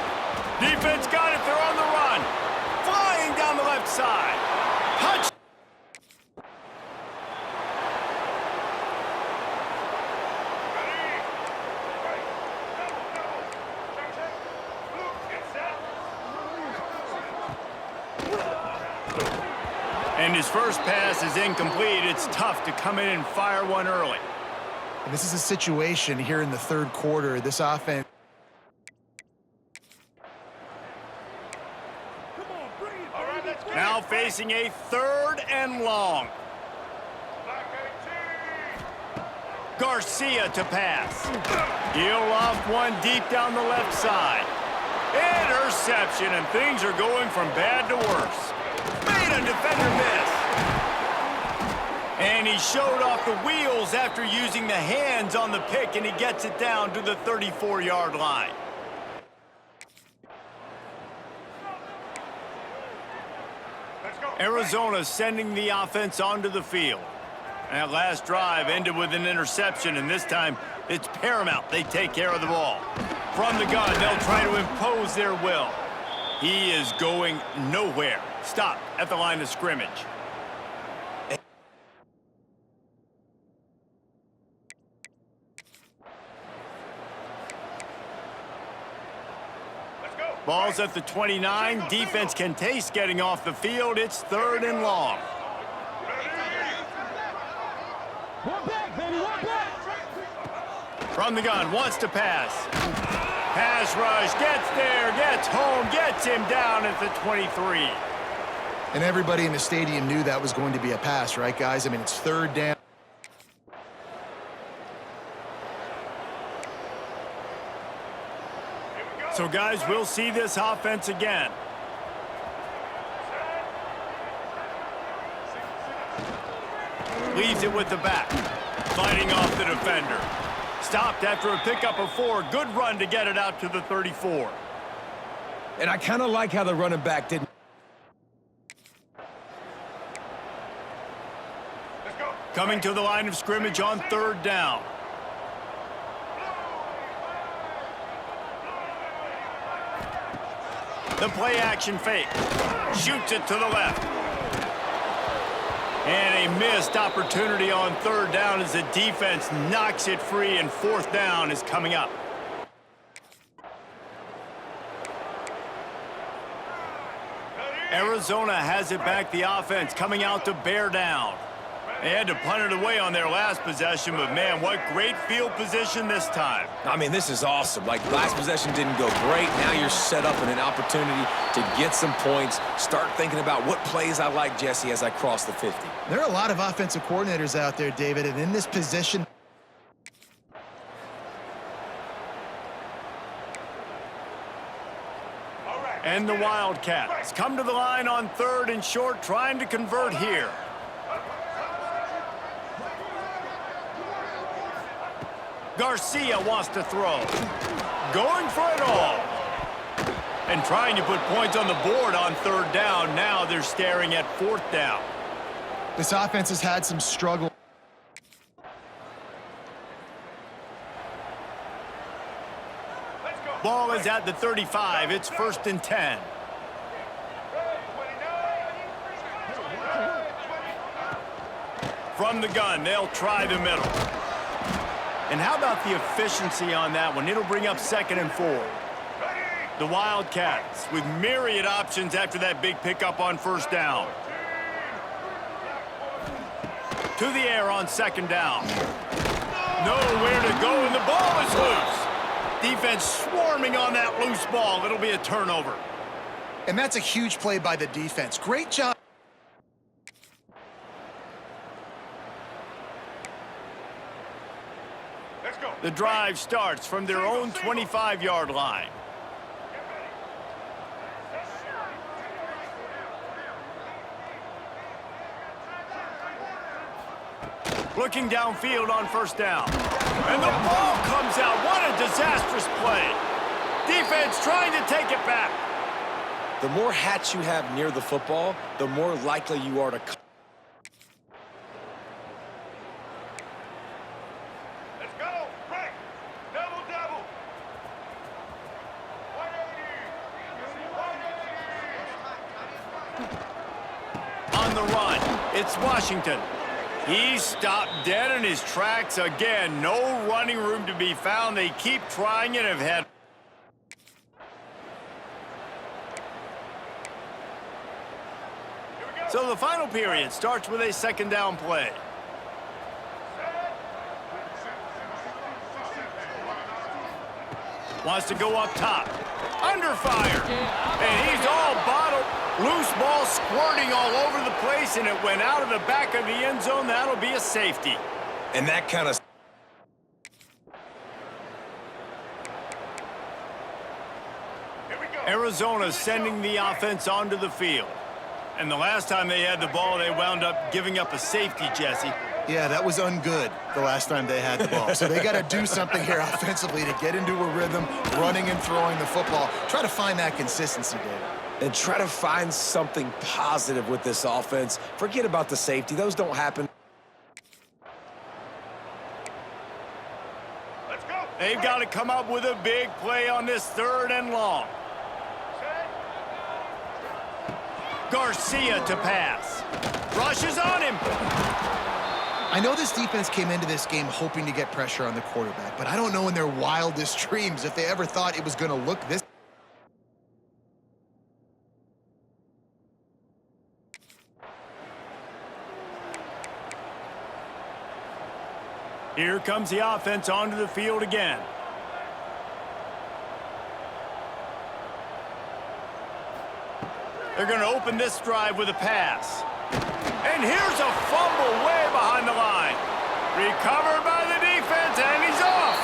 Speaker 1: Defense got it, they're on the run. Flying down the left side. Touch. And his first pass is incomplete. It's tough to come in and fire one early.
Speaker 3: And this is a situation here in the 3rd quarter. This offense...
Speaker 1: Now facing a 3rd and long. Garcia to pass. He'll off one deep down the left side. Interception, and things are going from bad to worse. Made a defender miss. And he showed off the wheels after using the hands on the pick, and he gets it down to the 34-yard line. Arizona sending the offense onto the field. That last drive ended with an interception, and this time it's paramount they take care of the ball. From the gun, they'll try to impose their will. He is going nowhere. Stop at the line of scrimmage. Ball's at the 29. Defense can taste getting off the field. It's 3rd and long. From the gun, wants to pass. Pass rush, gets there, gets home, gets him down at the 23.
Speaker 3: And everybody in the stadium knew that was going to be a pass, right, guys? I mean, it's 3rd down.
Speaker 1: So, guys, we'll see this offense again. Leaves it with the back. Fighting off the defender. Stopped after a pickup of 4. Good run to get it out to the 34.
Speaker 2: And I kind of like how the running back didn't.
Speaker 1: Coming to the line of scrimmage on 3rd down. The play action fake. Shoots it to the left. And a missed opportunity on 3rd down as the defense knocks it free, and 4th down is coming up. Arizona has it back, the offense coming out to bear down. They had to punt it away on their last possession, but man, what great field position this time.
Speaker 2: I mean, this is awesome. Like, last possession didn't go great. Now you're set up in an opportunity to get some points. Start thinking about what plays I like, Jesse, as I cross the 50.
Speaker 3: There are a lot of offensive coordinators out there, David, and in this position...
Speaker 1: And the Wildcats come to the line on 3rd and short, trying to convert here. Garcia wants to throw. Going for it all. And trying to put points on the board on 3rd down. Now they're staring at 4th down.
Speaker 3: This offense has had some struggle.
Speaker 1: Ball is at the 35. It's 1st and 10. From the gun, they'll try the middle. And how about the efficiency on that one? It'll bring up 2nd and 4. The Wildcats with myriad options after that big pickup on 1st down. To the air on 2nd down. Nowhere to go, and the ball is loose. Defense swarming on that loose ball. It'll be a turnover.
Speaker 3: And that's a huge play by the defense. Great job.
Speaker 4: Let's go.
Speaker 1: The drive starts from their own 25-yard line. Looking downfield on first down. And the ball comes out. What a disastrous play. Defense trying to take it back.
Speaker 2: The more hats you have near the football, the more likely you are to...
Speaker 4: Let's go. Break. Double, double. 180.
Speaker 1: On the run, it's Washington. He's stopped dead in his tracks again. No running room to be found. They keep trying and have had... So the final period starts with a second down play. Wants to go up top. Under fire. And he's all bottled. Loose ball squirting all over the place, and it went out of the back of the end zone. That'll be a safety.
Speaker 2: And that kind of...
Speaker 4: Here we go.
Speaker 1: Arizona sending the offense onto the field. And the last time they had the ball, they wound up giving up a safety, Jesse.
Speaker 3: Yeah, that was ungood the last time they had the ball. So they got to do something here offensively to get into a rhythm, running and throwing the football. Try to find that consistency, David.
Speaker 2: And try to find something positive with this offense. Forget about the safety. Those don't happen.
Speaker 4: Let's go.
Speaker 1: They've got to come up with a big play on this third and long.
Speaker 4: Set.
Speaker 1: Garcia to pass. Rushes on him.
Speaker 3: I know this defense came into this game hoping to get pressure on the quarterback, but I don't know in their wildest dreams if they ever thought it was going to look this.
Speaker 1: Here comes the offense onto the field again. They're going to open this drive with a pass. And here's a fumble way behind the line. Recovered by the defense, and he's off.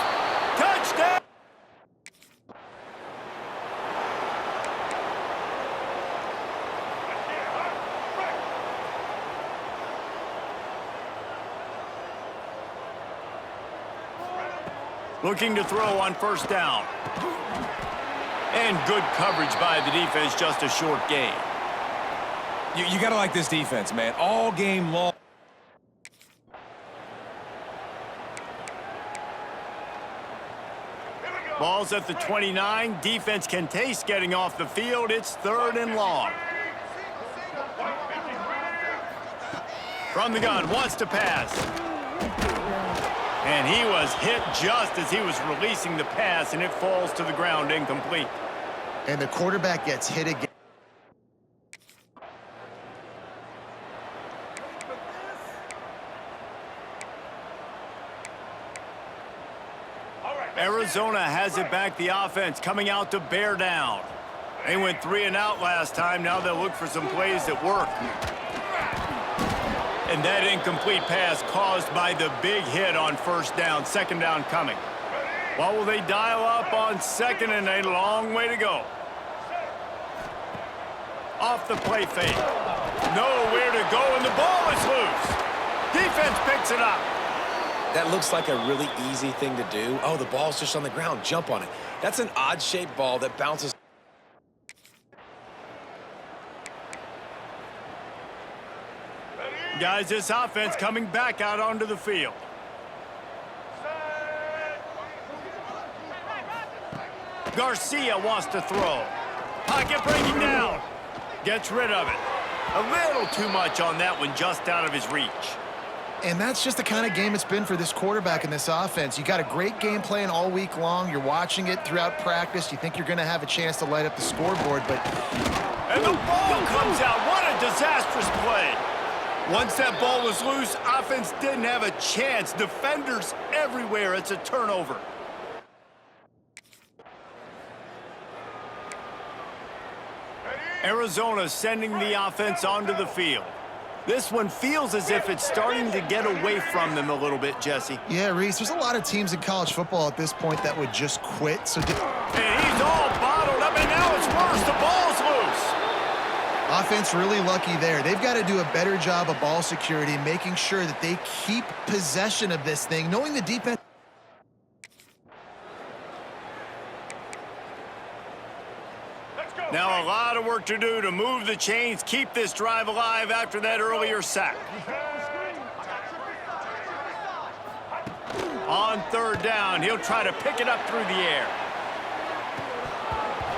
Speaker 1: Touchdown! Looking to throw on first down. And good coverage by the defense, just a short gain.
Speaker 2: You got to like this defense, man. All game long.
Speaker 1: Ball's at the 29. Defense can taste getting off the field. It's third and long. From the gun, wants to pass. And he was hit just as he was releasing the pass, and it falls to the ground incomplete.
Speaker 3: And the quarterback gets hit again.
Speaker 1: Arizona has it back, the offense coming out to bear down. They went 3 and out last time. Now they'll look for some plays that work. And that incomplete pass caused by the big hit on first down. Second down coming. What will they dial up on second, and a long way to go? Off the play fake. Nowhere to go, and the ball is loose. Defense picks it up.
Speaker 2: That looks like a really easy thing to do. Oh, the ball's just on the ground. Jump on it. That's an odd-shaped ball that bounces.
Speaker 1: Guys, this offense coming back out onto the field. Garcia wants to throw. Pocket breaking down. Gets rid of it. A little too much on that one, just out of his reach.
Speaker 3: And that's just the kind of game it's been for this quarterback and this offense. You got a great game plan all week long. You're watching it throughout practice. You think you're going to have a chance to light up the scoreboard, but...
Speaker 1: And the ball comes out. What a disastrous play. Once that ball was loose, offense didn't have a chance. Defenders everywhere. It's a turnover. Arizona sending the offense onto the field. This one feels as if it's starting to get away from them a little bit, Jesse.
Speaker 3: Yeah, Reese, there's a lot of teams in college football at this point that would just quit. So
Speaker 1: And he's all bottled up, and now it's worse. The ball's loose.
Speaker 3: offense really lucky there. They've got to do a better job of ball security, making sure that they keep possession of this thing, knowing the defense.
Speaker 1: Now a lot of work to do to move the chains, keep this drive alive after that earlier sack. On third down, he'll try to pick it up through the air.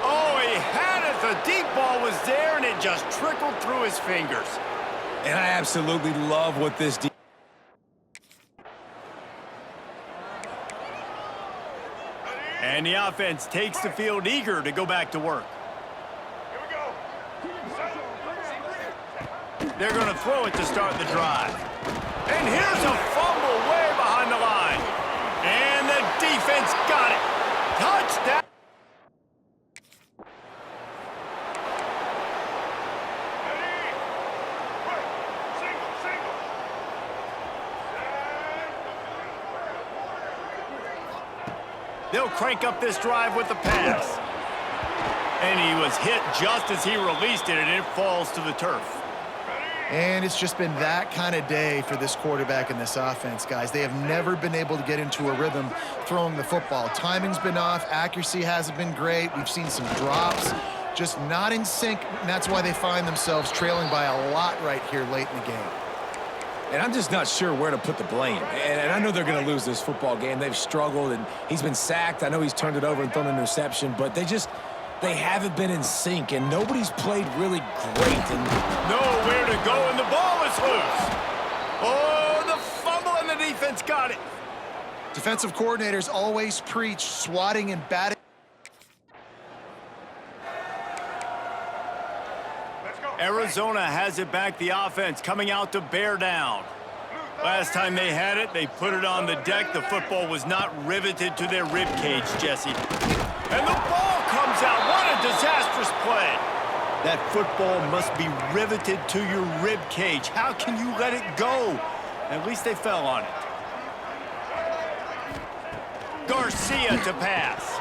Speaker 1: Oh, he had it. The deep ball was there, and it just trickled through his fingers.
Speaker 2: And I absolutely love what this
Speaker 1: And the offense takes the field eager to go back to work. They're going to throw it to start the drive. And here's a fumble way behind the line. And the defense got it. Touchdown. They'll crank up this drive with the pass. And he was hit just as he released it, and it falls to the turf.
Speaker 3: And it's just been that kind of day for this quarterback and this offense, guys. They have never been able to get into a rhythm throwing the football. Timing's been off. Accuracy hasn't been great. We've seen some drops, just not in sync, and that's why they find themselves trailing by a lot right here late in the game.
Speaker 2: And I'm just not sure where to put the blame. And I know they're going to lose this football game. They've struggled, and he's been sacked. I know he's turned it over and thrown an interception, but they haven't been in sync, and nobody's played really great. And
Speaker 1: nowhere to go, and the ball is loose. Oh, the fumble, and the defense got it.
Speaker 3: Defensive coordinators always preach swatting and batting.
Speaker 1: Arizona has it back, the offense coming out to bear down. Last time they had it, they put it on the deck. The football was not riveted to their rib cage, Jesse. And the ball comes out. What a disastrous play. That football must be riveted to your rib cage. How can you let it go? At least they fell on it. Garcia to pass.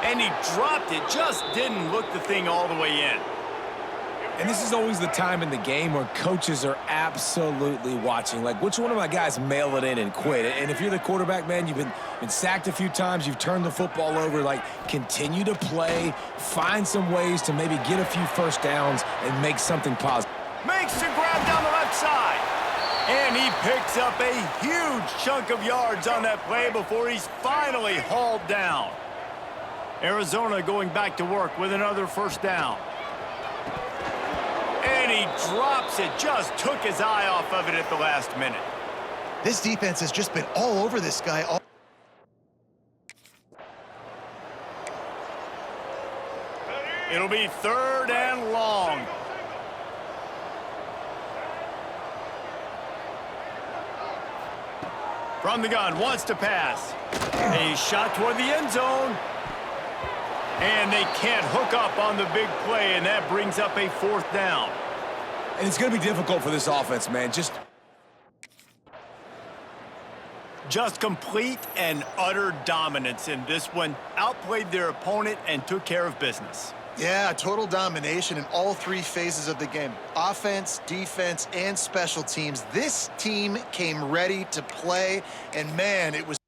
Speaker 1: And he dropped it, just didn't look the thing all the way in.
Speaker 2: And this is always the time in the game where coaches are absolutely watching. Like, which one of my guys mail it in and quit? And if you're the quarterback, man, you've been sacked a few times, you've turned the football over. Like, continue to play, find some ways to maybe get a few first downs and make something positive.
Speaker 1: Makes the grab down the left side. And he picks up a huge chunk of yards on that play before he's finally hauled down. Arizona going back to work with another first down. And he drops it, just took his eye off of it at the last minute.
Speaker 3: This defense has just been all over this guy.
Speaker 1: It'll be third and long. From the gun, wants to pass. A shot toward the end zone. And they can't hook up on the big play, and that brings up a fourth down.
Speaker 2: And it's going to be difficult for this offense, man.
Speaker 1: Just complete and utter dominance in this one. Outplayed their opponent and took care of business.
Speaker 3: Yeah, total domination in all three phases of the game. Offense, defense, and special teams. This team came ready to play, and man, it was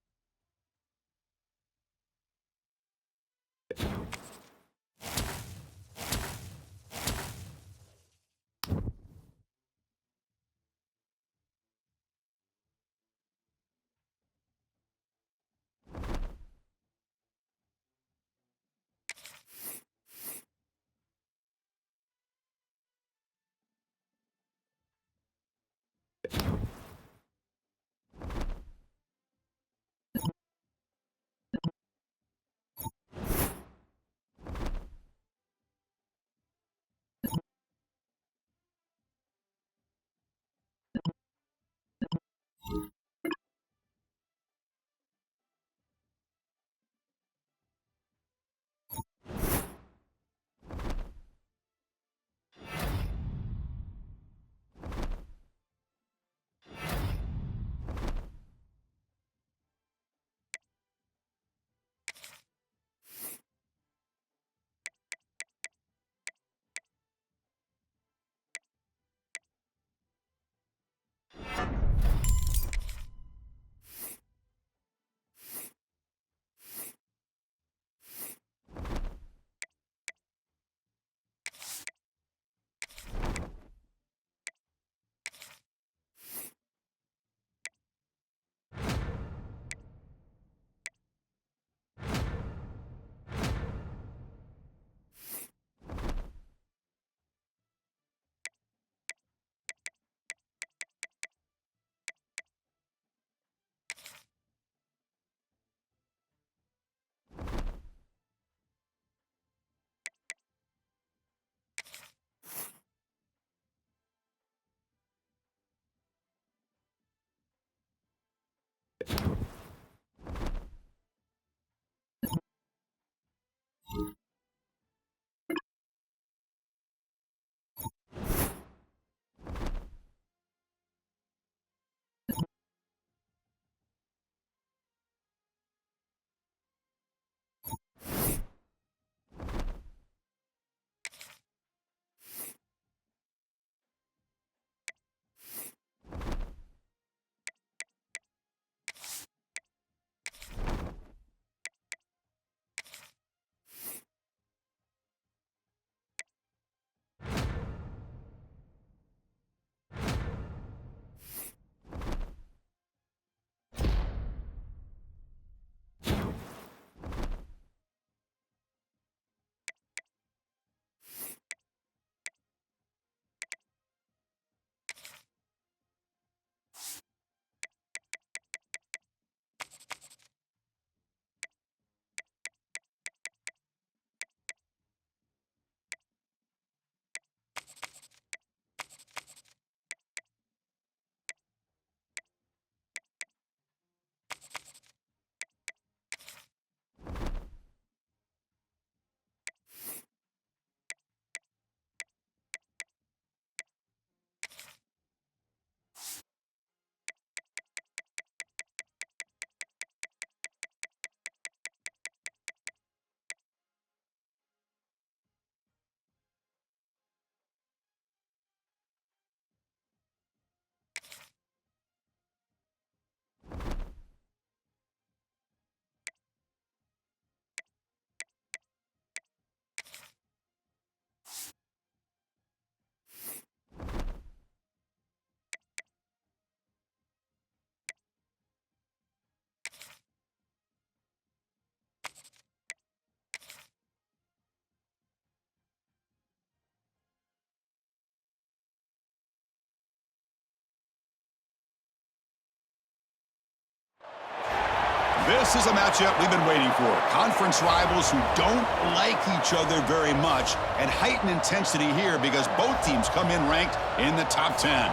Speaker 5: This is a matchup we've been waiting for. Conference rivals who don't like each other very much, and heightened intensity here because both teams come in ranked in the top 10.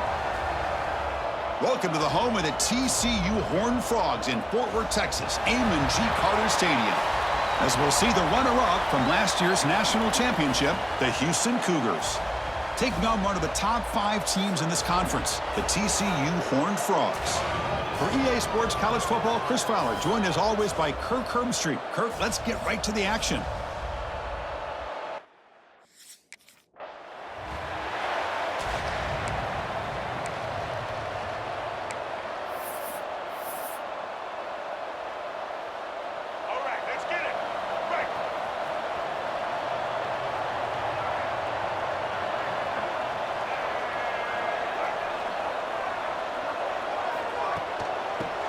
Speaker 5: Welcome to the home of the TCU Horned Frogs in Fort Worth, Texas, Amon G. Carter Stadium, as we'll see the runner-up from last year's national championship, the Houston Cougars, taking on one of the top 5 teams in this conference, the TCU Horned Frogs. For EA Sports College Football, Chris Fowler, joined as always by Kirk Herbstreit. Kirk, let's get right to the action.
Speaker 4: All right, let's get it. Right.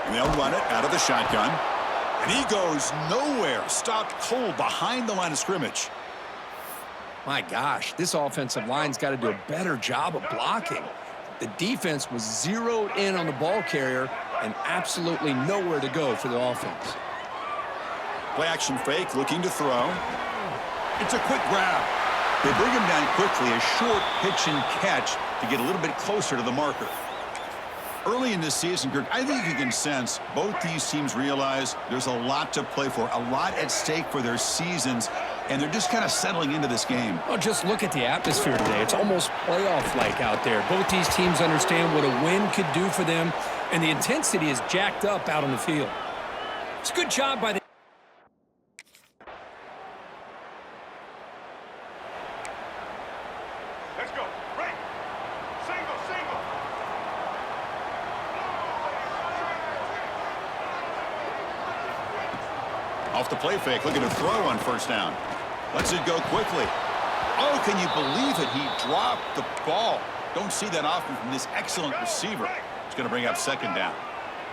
Speaker 5: And they'll run it out of the shotgun. And he goes nowhere. Stopped cold behind the line of scrimmage.
Speaker 2: My gosh, this offensive line's got to do a better job of blocking. The defense was zeroed in on the ball carrier and absolutely nowhere to go for the offense.
Speaker 5: Play action fake, looking to throw. It's a quick grab. They bring him down quickly, a short pitch and catch to get a little bit closer to the marker. Early in this season, Kirk, I think you can sense both these teams realize there's a lot to play for, a lot at stake for their seasons, and they're just kind of settling into this game.
Speaker 6: Well, just look at the atmosphere today. It's almost playoff-like out there. Both these teams understand what a win could do for them, and the intensity is jacked up out on the field. It's a good job by the...
Speaker 4: Let's go. Right. Single, single.
Speaker 5: Off the play fake, looking to throw on first down. Lets it go quickly. Oh, can you believe it? He dropped the ball. Don't see that often from this excellent receiver. It's going to bring up second down.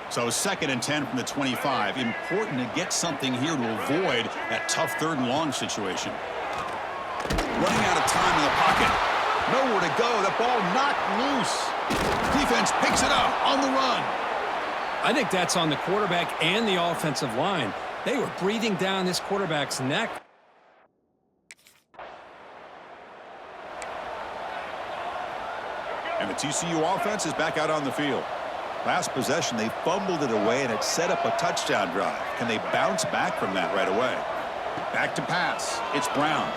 Speaker 5: So 2nd and 10 from the 25. Important to get something here to avoid that tough 3rd and long situation. Running out of time in the pocket. Nowhere to go. The ball knocked loose. Defense picks it up on the run.
Speaker 6: I think that's on the quarterback and the offensive line. They were breathing down this quarterback's neck.
Speaker 5: And the TCU offense is back out on the field. Last possession, they fumbled it away, and it set up a touchdown drive. Can they bounce back from that right away? Back to pass. It's Brown.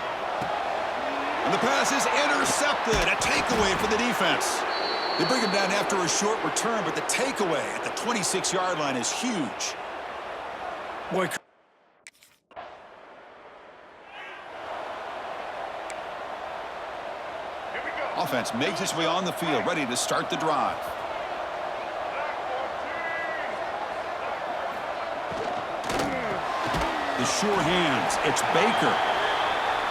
Speaker 5: And the pass is intercepted. A takeaway for the defense. They bring him down after a short return, but the takeaway at the 26-yard line is huge.
Speaker 6: Boy,
Speaker 4: Here we go.
Speaker 5: Offense makes its way on the field, ready to start the drive. The sure hands. It's Baker.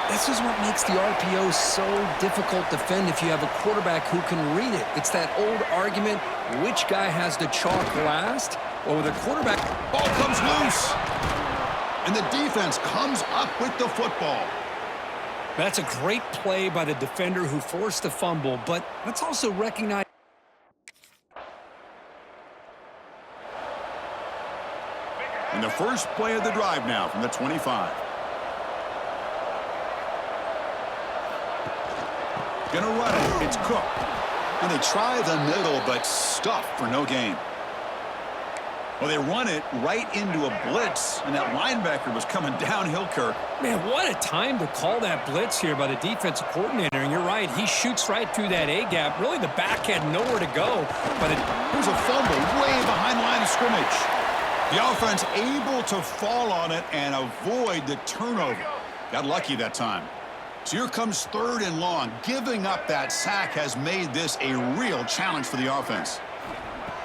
Speaker 6: this is what makes the RPO so difficult to defend if you have a quarterback who can read it. It's that old argument, which guy has the chalk last? Well, with a quarterback...
Speaker 5: Ball comes loose. And the defense comes up with the football.
Speaker 6: That's a great play by the defender who forced the fumble, but let's also recognize...
Speaker 5: And the first play of the drive now from the 25. Gonna run it. It's Cook. And they try the middle, but stuffed for no gain. Well, they run it right into a blitz, and that linebacker was coming downhill, Kirk.
Speaker 6: Man, what a time to call that blitz here by the defensive coordinator. And you're right, he shoots right through that A-gap. Really, the back had nowhere to go. But
Speaker 5: Here's a fumble way behind the line of scrimmage. The offense able to fall on it and avoid the turnover. Got lucky that time. So here comes 3rd and long. Giving up that sack has made this a real challenge for the offense.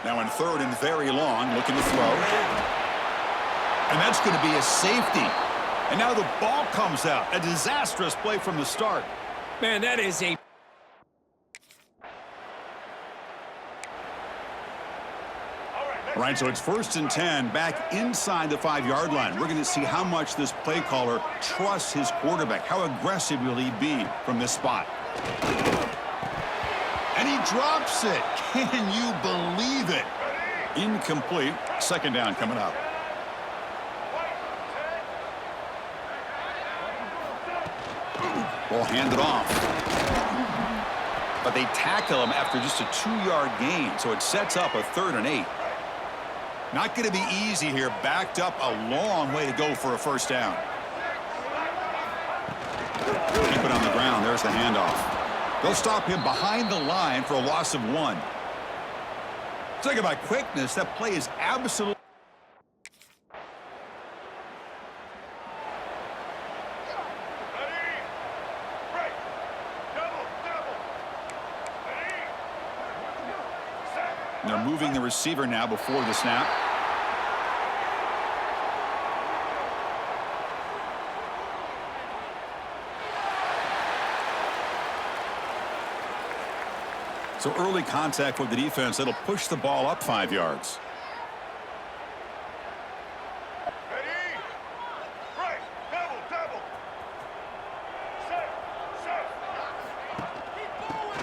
Speaker 5: Now in 3rd and very long, looking to throw. And that's going to be a safety. And now the ball comes out. A disastrous play from the start.
Speaker 6: man, that is a...
Speaker 5: All right, so it's 1st and 10, back inside the 5-yard line. We're going to see how much this play caller trusts his quarterback. How aggressive will he be from this spot? And he drops it. Can you believe it? Incomplete. 2nd down coming up. Ball handed off. But they tackle him after just a 2-yard gain, so it sets up a 3rd and 8. Not going to be easy here. Backed up a long way to go for a first down. Keep it on the ground. There's the handoff. They'll stop him behind the line for a loss of 1. Talk about quickness. That play is absolutely... They're moving the receiver now before the snap. So early contact with the defense, that'll push the ball up 5 yards.
Speaker 4: Ready? Right. Double. Set.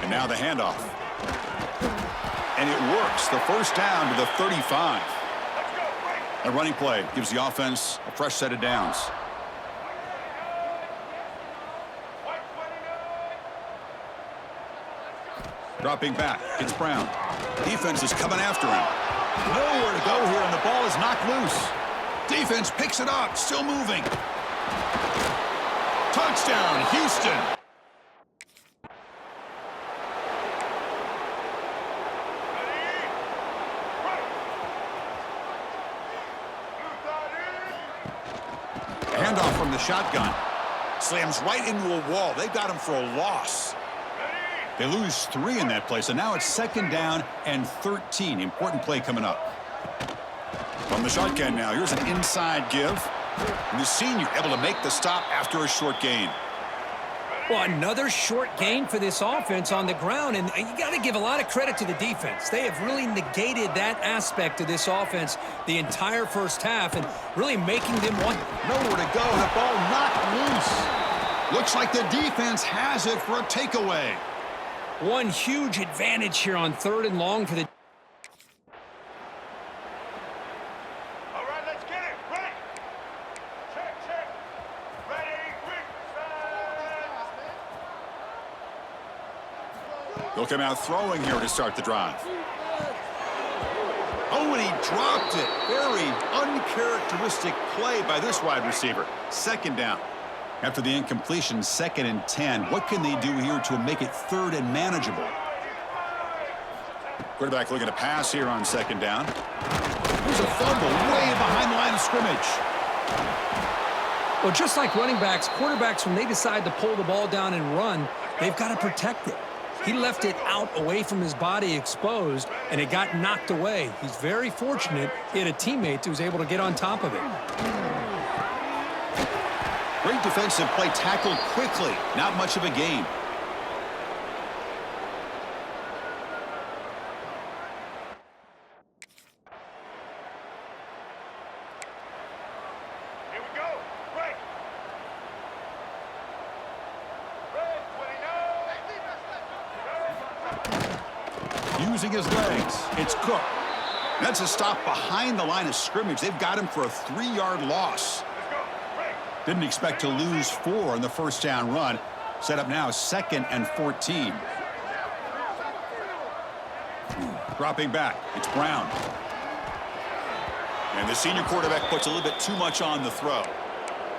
Speaker 5: And now the handoff. And it works. The first down to the 35.
Speaker 4: Let's go. Right.
Speaker 5: A running play gives the offense a fresh set of downs.
Speaker 4: White 29.
Speaker 5: Dropping back. It's Brown. Defense is coming after him. Nowhere to go here, and the ball is knocked loose. Defense picks it up. Still moving. Touchdown, Houston. Handoff from the shotgun. Slams right into a wall. They've got him for a loss. They lose 3 in that play, so now it's 2nd down and 13. Important play coming up. From the shotgun now, here's an inside give. And the senior able to make the stop after a short gain.
Speaker 6: Well, another short gain for this offense on the ground, and you got to give a lot of credit to the defense. They have really negated that aspect of this offense the entire first half and really making them want.
Speaker 5: Nowhere to go. The ball knocked loose. Looks like the defense has it for a takeaway.
Speaker 6: One huge advantage here on 3rd and long for the.
Speaker 4: All right, let's get it. Right. Check. Ready. Quick.
Speaker 5: They'll come out throwing here to start the drive. Oh, and he dropped it. Very uncharacteristic play by this wide receiver. 2nd down. After the incompletion, 2nd and 10. What can they do here to make it 3rd and manageable? Quarterback looking to pass here on 2nd down. There's a fumble way behind the line of scrimmage.
Speaker 6: Well, just like running backs, quarterbacks, when they decide to pull the ball down and run, they've got to protect it. He left it out away from his body exposed, and it got knocked away. He's very fortunate he had a teammate who was able to get on top of it.
Speaker 5: Great defensive play, tackled quickly. Not much of a gain.
Speaker 4: Here we go. Right. Red 29.
Speaker 5: Using his legs, it's Cook. That's a stop behind the line of scrimmage. They've got him for a 3-yard loss. Didn't expect to lose 4 in the first down run. Set up now 2nd and 14. Dropping back, it's Brown. And the senior quarterback puts a little bit too much on the throw.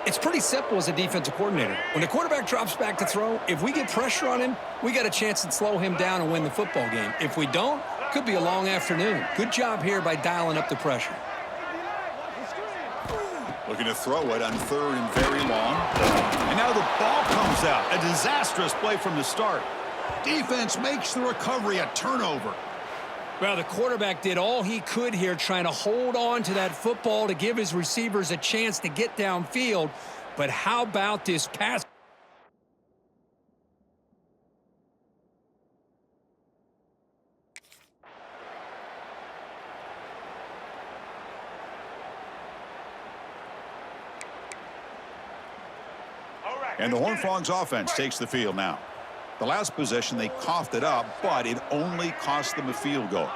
Speaker 6: It's pretty simple as a defensive coordinator. When the quarterback drops back to throw, if we get pressure on him, we got a chance to slow him down and win the football game. If we don't, could be a long afternoon. Good job here by dialing up the pressure.
Speaker 5: Looking to throw it on 3rd and very long. And now the ball comes out. A disastrous play from the start. Defense makes the recovery a turnover.
Speaker 6: Well, the quarterback did all he could here trying to hold on to that football to give his receivers a chance to get downfield. But how about this pass?
Speaker 5: And the Horned Frogs offense takes the field now. The last possession, they coughed it up, but it only cost them a field goal.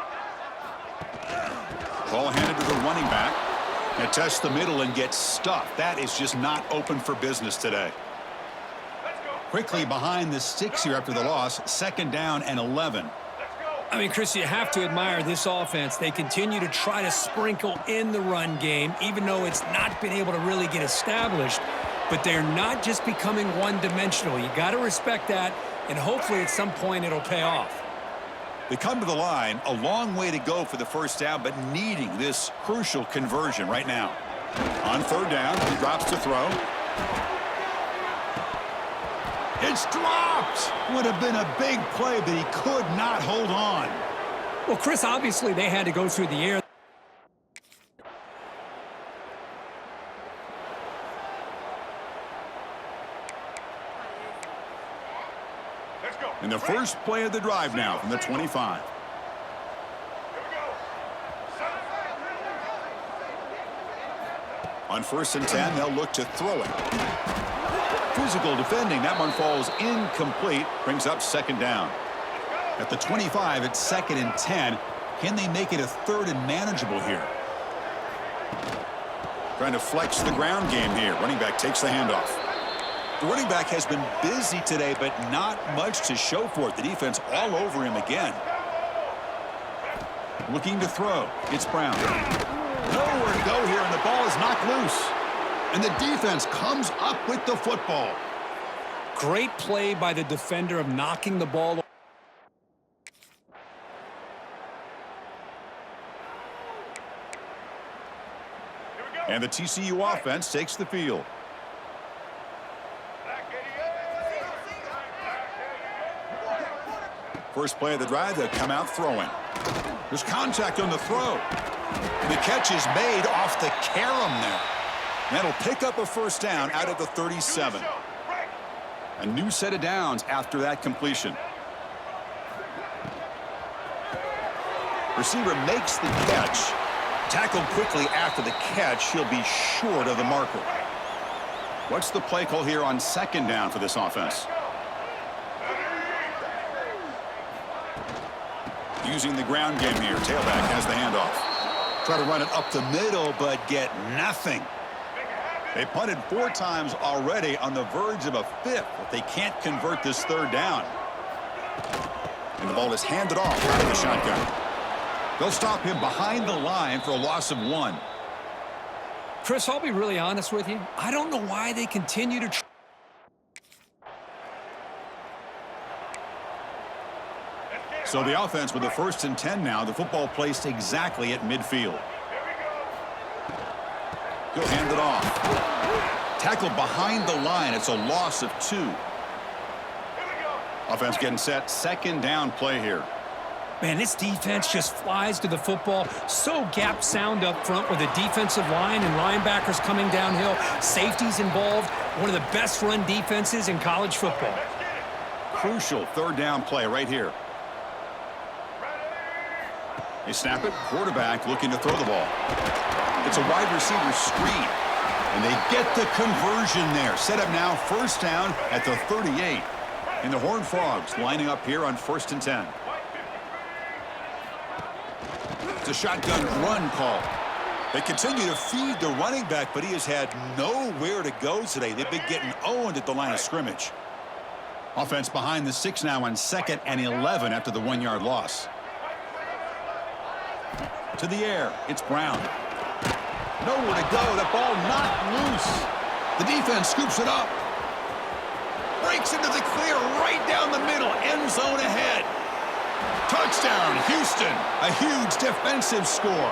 Speaker 5: Ball handed to the running back. And tests the middle and gets stuffed. That is just not open for business today.
Speaker 4: Let's go.
Speaker 5: Quickly behind the sticks here after the loss. 2nd down and 11.
Speaker 6: I mean, Chris, you have to admire this offense. They continue to try to sprinkle in the run game, even though it's not been able to really get established. But they're not just becoming one-dimensional. You got to respect that, and hopefully at some point it'll pay off.
Speaker 5: They come to the line, a long way to go for the 1st down, but needing this crucial conversion right now. On 3rd down, he drops to throw. It's dropped! Would have been a big play, but he could not hold on.
Speaker 6: Well, Chris, obviously they had to go through the air.
Speaker 4: Let's go.
Speaker 5: And the first play of the drive now from the 25.
Speaker 4: Here we go.
Speaker 5: On 1st and 10, they'll look to throw it. Physical defending. That one falls incomplete. Brings up 2nd down. At the 25, it's 2nd and 10. Can they make it a 3rd and manageable here? Trying to flex the ground game here. Running back takes the handoff. The running back has been busy today, but not much to show for it. The defense all over him again. Looking to throw. It's Brown. Nowhere to go here, and the ball is knocked loose. And the defense comes up with the football.
Speaker 6: Great play by the defender of knocking the ball.
Speaker 5: And the TCU offense takes the field. First play of the drive, they'll come out throwing. There's contact on the throw. And the catch is made off the carom there. That'll pick up a 1st down out of the 37. A new set of downs after that completion. Receiver makes the catch. Tackled quickly after the catch. He'll be short of the marker. What's the play call here on 2nd down for this offense? Using the ground game here. Tailback has the handoff. Try to run it up the middle, but get nothing. They punted 4 times already, on the verge of a 5th if they can't convert this 3rd down. And the ball is handed off out of the shotgun. They'll stop him behind the line for a loss of 1.
Speaker 6: Chris, I'll be really honest with you. I don't know why they continue to
Speaker 5: So the offense with the 1st and 10 now. The football placed exactly at midfield. He'll hand it off. Tackled behind the line. It's a loss of 2. Offense getting set. 2nd down play here.
Speaker 6: Man, this defense just flies to the football. So gap sound up front with the defensive line and linebackers coming downhill. Safeties involved. One of the best run defenses in college football.
Speaker 5: Crucial 3rd down play right here. They snap it. Quarterback looking to throw the ball. It's a wide receiver screen. And they get the conversion there. Set up now 1st down at the 38. And the Horned Frogs lining up here on 1st and 10. It's a shotgun run call. They continue to feed the running back, but he has had nowhere to go today. They've been getting owned at the line of scrimmage. Offense behind the 6 now on 2nd and 11 after the 1-yard loss. To the air, it's Brown. Nowhere to go. That ball knocked loose. The defense scoops it up. Breaks into the clear right down the middle. End zone ahead. Touchdown, Houston. A huge defensive score.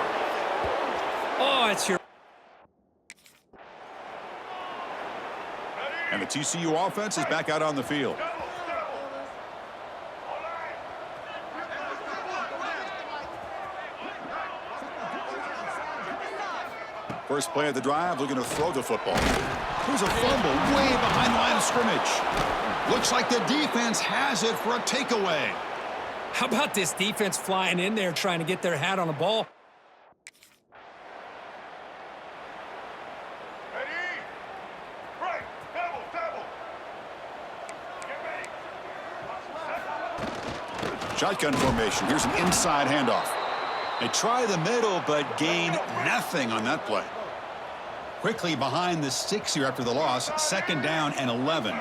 Speaker 6: Oh, it's your...
Speaker 5: And the TCU offense is back out on the field. First play of the drive, looking to throw the football. There's a fumble way behind the line of scrimmage. Looks like the defense has it for a takeaway.
Speaker 6: How about this defense flying in there trying to get their hat on the ball?
Speaker 4: Ready? Right. Double. Get ready.
Speaker 5: Shotgun formation. Here's an inside handoff. They try the middle, but gain nothing on that play. Quickly behind the sticks here after the loss. 2nd down and 11.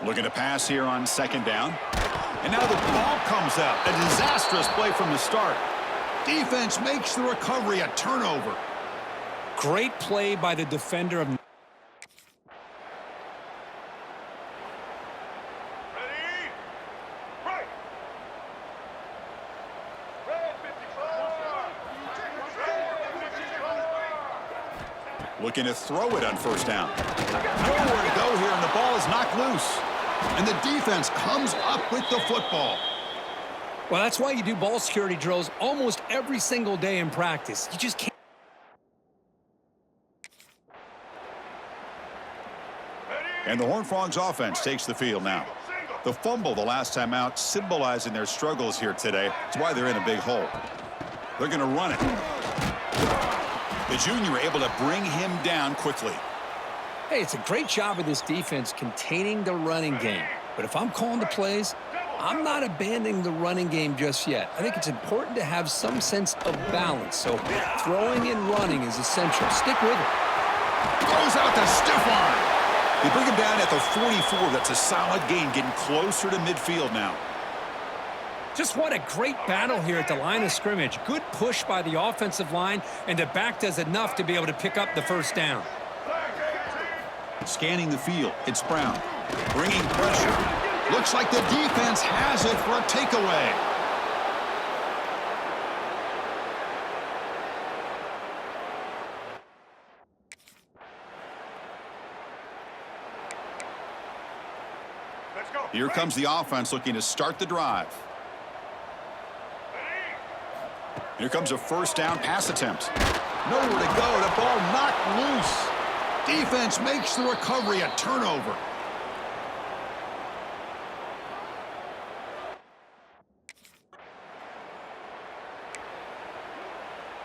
Speaker 5: Looking to pass here on second down. And now the ball comes out. A disastrous play from the start. Defense makes the recovery a turnover.
Speaker 6: Great play by the defender of...
Speaker 4: Ready? Right. Red 55.
Speaker 5: Looking to throw it on first down. Nowhere to go here, and the ball is knocked loose. And the defense comes up with the football.
Speaker 6: Well, that's why you do ball security drills almost every single day in practice. You just can't.
Speaker 5: And the Horned Frogs offense takes the field now. The fumble the last time out, symbolizing their struggles here today. That's why they're in a big hole. They're going to run it. The junior able to bring him down quickly.
Speaker 6: Hey, it's a great job of this defense containing the running game. But if I'm calling the plays, I'm not abandoning the running game just yet. I think it's important to have some sense of balance. So throwing and running is essential. Stick with it.
Speaker 5: Goes out the stiff arm. They bring him down at the 44. That's a solid gain, getting closer to midfield now.
Speaker 6: Just what a great battle here at the line of scrimmage. Good push by the offensive line, and the back does enough to be able to pick up the first down.
Speaker 5: Scanning the field, it's Brown. Bringing pressure. Looks like the defense has it for a takeaway.
Speaker 4: Let's go.
Speaker 5: Here comes the offense looking to start the drive. Here comes a first down pass attempt. Nowhere to go. The ball knocked loose. Defense makes the recovery a turnover.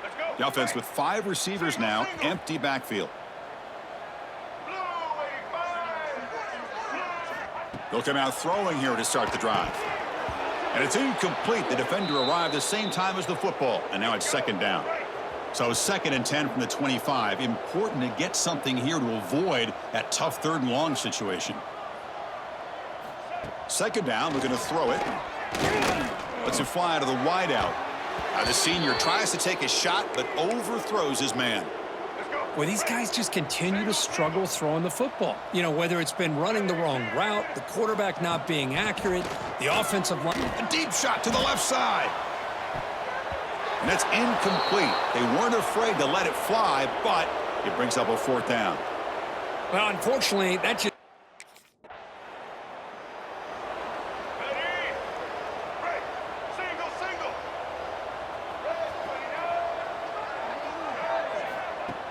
Speaker 4: Let's go.
Speaker 5: The offense with 5 receivers now, empty backfield. They'll come out throwing here to start the drive. And it's incomplete. The defender arrived the same time as the football, and now it's second down. So 2nd and 10 from the 25. Important to get something here to avoid that tough 3rd and long situation. Second down, looking to throw it. Lets it fly to the wideout. Now the senior tries to take a shot, but overthrows his man.
Speaker 6: Well, these guys just continue to struggle throwing the football. You know, whether it's been running the wrong route, the quarterback not being accurate, the offensive line.
Speaker 5: A deep shot to the left side. And that's incomplete. They weren't afraid to let it fly, but it brings up a 4th down.
Speaker 6: Well, unfortunately, that just...
Speaker 4: Ready? Right. Single.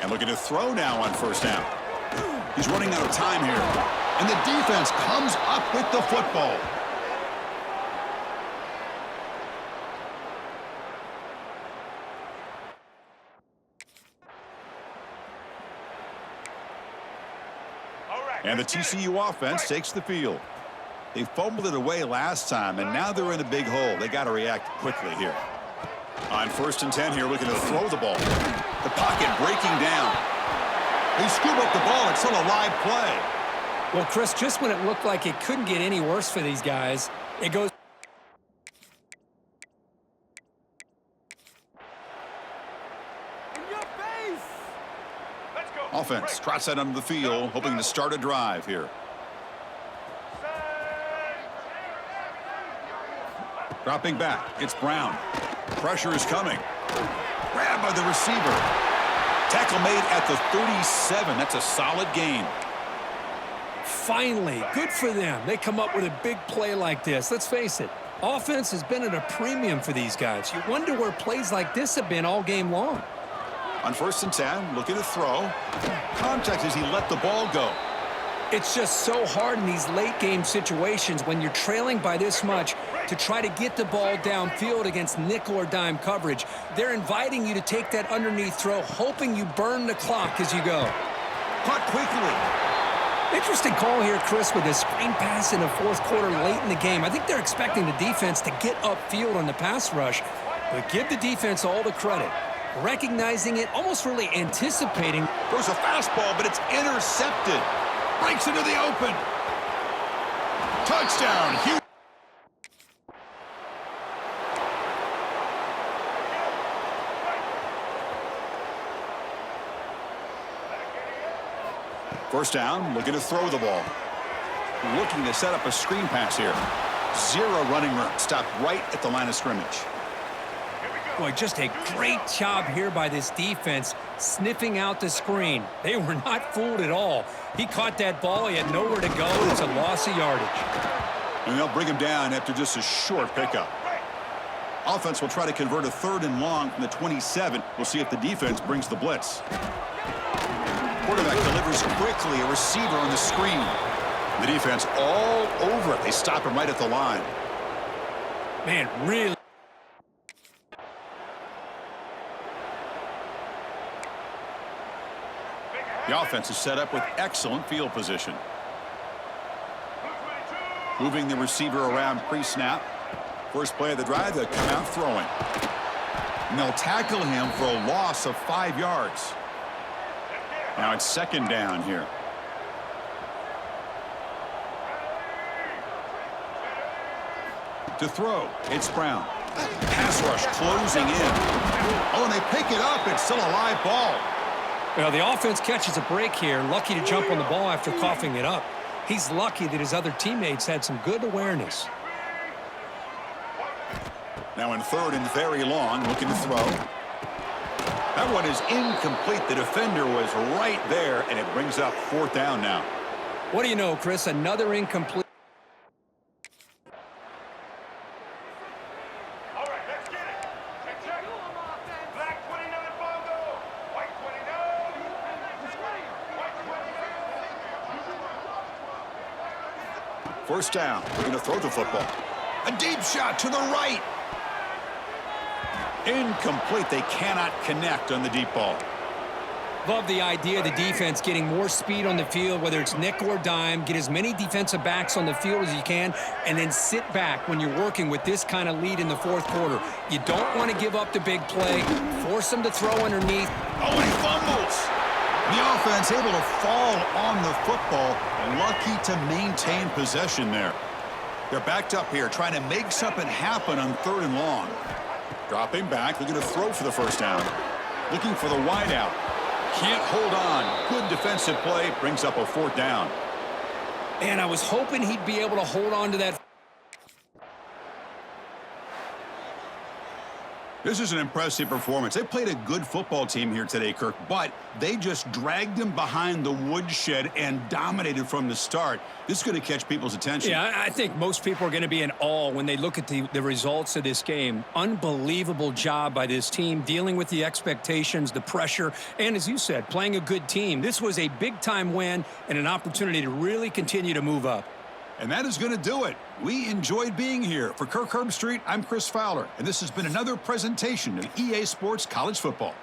Speaker 5: And looking to throw now on first down. He's running out of time here. And the defense comes up with the football. And the TCU offense takes the field. They fumbled it away last time, and now they're in a big hole. They got to react quickly here. On 1st and 10 here, looking to throw the ball. The pocket breaking down. They scoop up the ball. It's still a live play.
Speaker 6: Well, Chris, just when it looked like it couldn't get any worse for these guys, it goes...
Speaker 4: Let's go.
Speaker 5: Offense trots that under the field, hoping to start a drive here. Dropping back, it's Brown. Pressure is coming. Grabbed by the receiver. Tackle made at the 37. That's a solid gain.
Speaker 6: Finally, good for them. They come up with a big play like this. Let's face it, offense has been at a premium for these guys. You wonder where plays like this have been all game long.
Speaker 5: On 1st and 10, looking to throw. Contact as he let the ball go.
Speaker 6: It's just so hard in these late game situations when you're trailing by this much to try to get the ball downfield against nickel or dime coverage. They're inviting you to take that underneath throw, hoping you burn the clock as you go.
Speaker 5: Caught quickly.
Speaker 6: Interesting call here, Chris, with this screen pass in the 4th quarter late in the game. I think they're expecting the defense to get upfield on the pass rush, but give the defense all the credit. Recognizing it, almost really anticipating.
Speaker 5: Throws a fastball, but it's intercepted. Breaks into the open. Touchdown, Houston. First down, looking to throw the ball. Looking to set up a screen pass here. Zero running room. Stopped right at the line of scrimmage.
Speaker 6: Boy, just a great job here by this defense, sniffing out the screen. They were not fooled at all. He caught that ball. He had nowhere to go. It's a loss of yardage.
Speaker 5: And they'll bring him down after just a short pickup. Offense will try to convert a 3rd and long from the 27. We'll see if the defense brings the blitz. Quarterback delivers quickly, a receiver on the screen. The defense all over it. They stop him right at the line.
Speaker 6: Man, really.
Speaker 5: The offense is set up with excellent field position. Moving the receiver around pre-snap. First play of the drive, they'll come out throwing. And they'll tackle him for a loss of 5 yards. Now it's 2nd down here. To throw, it's Brown. Pass rush closing in. Oh, and they pick it up. It's still a live ball.
Speaker 6: Well, the offense catches a break here. Lucky to jump on the ball after coughing it up. He's lucky that his other teammates had some good awareness.
Speaker 5: Now in 3rd and very long, looking to throw. That one is incomplete. The defender was right there, and it brings up 4th down now.
Speaker 6: What do you know, Chris? Another incomplete.
Speaker 4: All right, let's get it. Check. Black 29 Bongo. White 29. White 29.
Speaker 5: First down. Looking to throw the football. A deep shot to the right. Incomplete. They cannot connect on the deep ball.
Speaker 6: Love the idea of the defense getting more speed on the field, whether it's nickel or dime. Get as many defensive backs on the field as you can, and then sit back when you're working with this kind of lead in the 4th quarter. You don't want to give up the big play. Force them to throw underneath.
Speaker 5: Oh, and he fumbles. The offense able to fall on the football. Lucky to maintain possession there. They're backed up here, trying to make something happen on 3rd and long. Dropping back, looking to throw for the first down. Looking for the wideout. Can't hold on. Good defensive play. Brings up a 4th down.
Speaker 6: And I was hoping he'd be able to hold on to that.
Speaker 5: This is an impressive performance. They played a good football team here today, Kirk, but they just dragged them behind the woodshed and dominated from the start. This is going to catch people's attention.
Speaker 6: Yeah, I think most people are going to be in awe when they look at the results of this game. Unbelievable job by this team, dealing with the expectations, the pressure, and as you said, playing a good team. This was a big-time win and an opportunity to really continue to move up.
Speaker 5: And that is going to do it. We enjoyed being here. For Kirk Herbstreit, I'm Chris Fowler, and this has been another presentation of EA Sports College Football.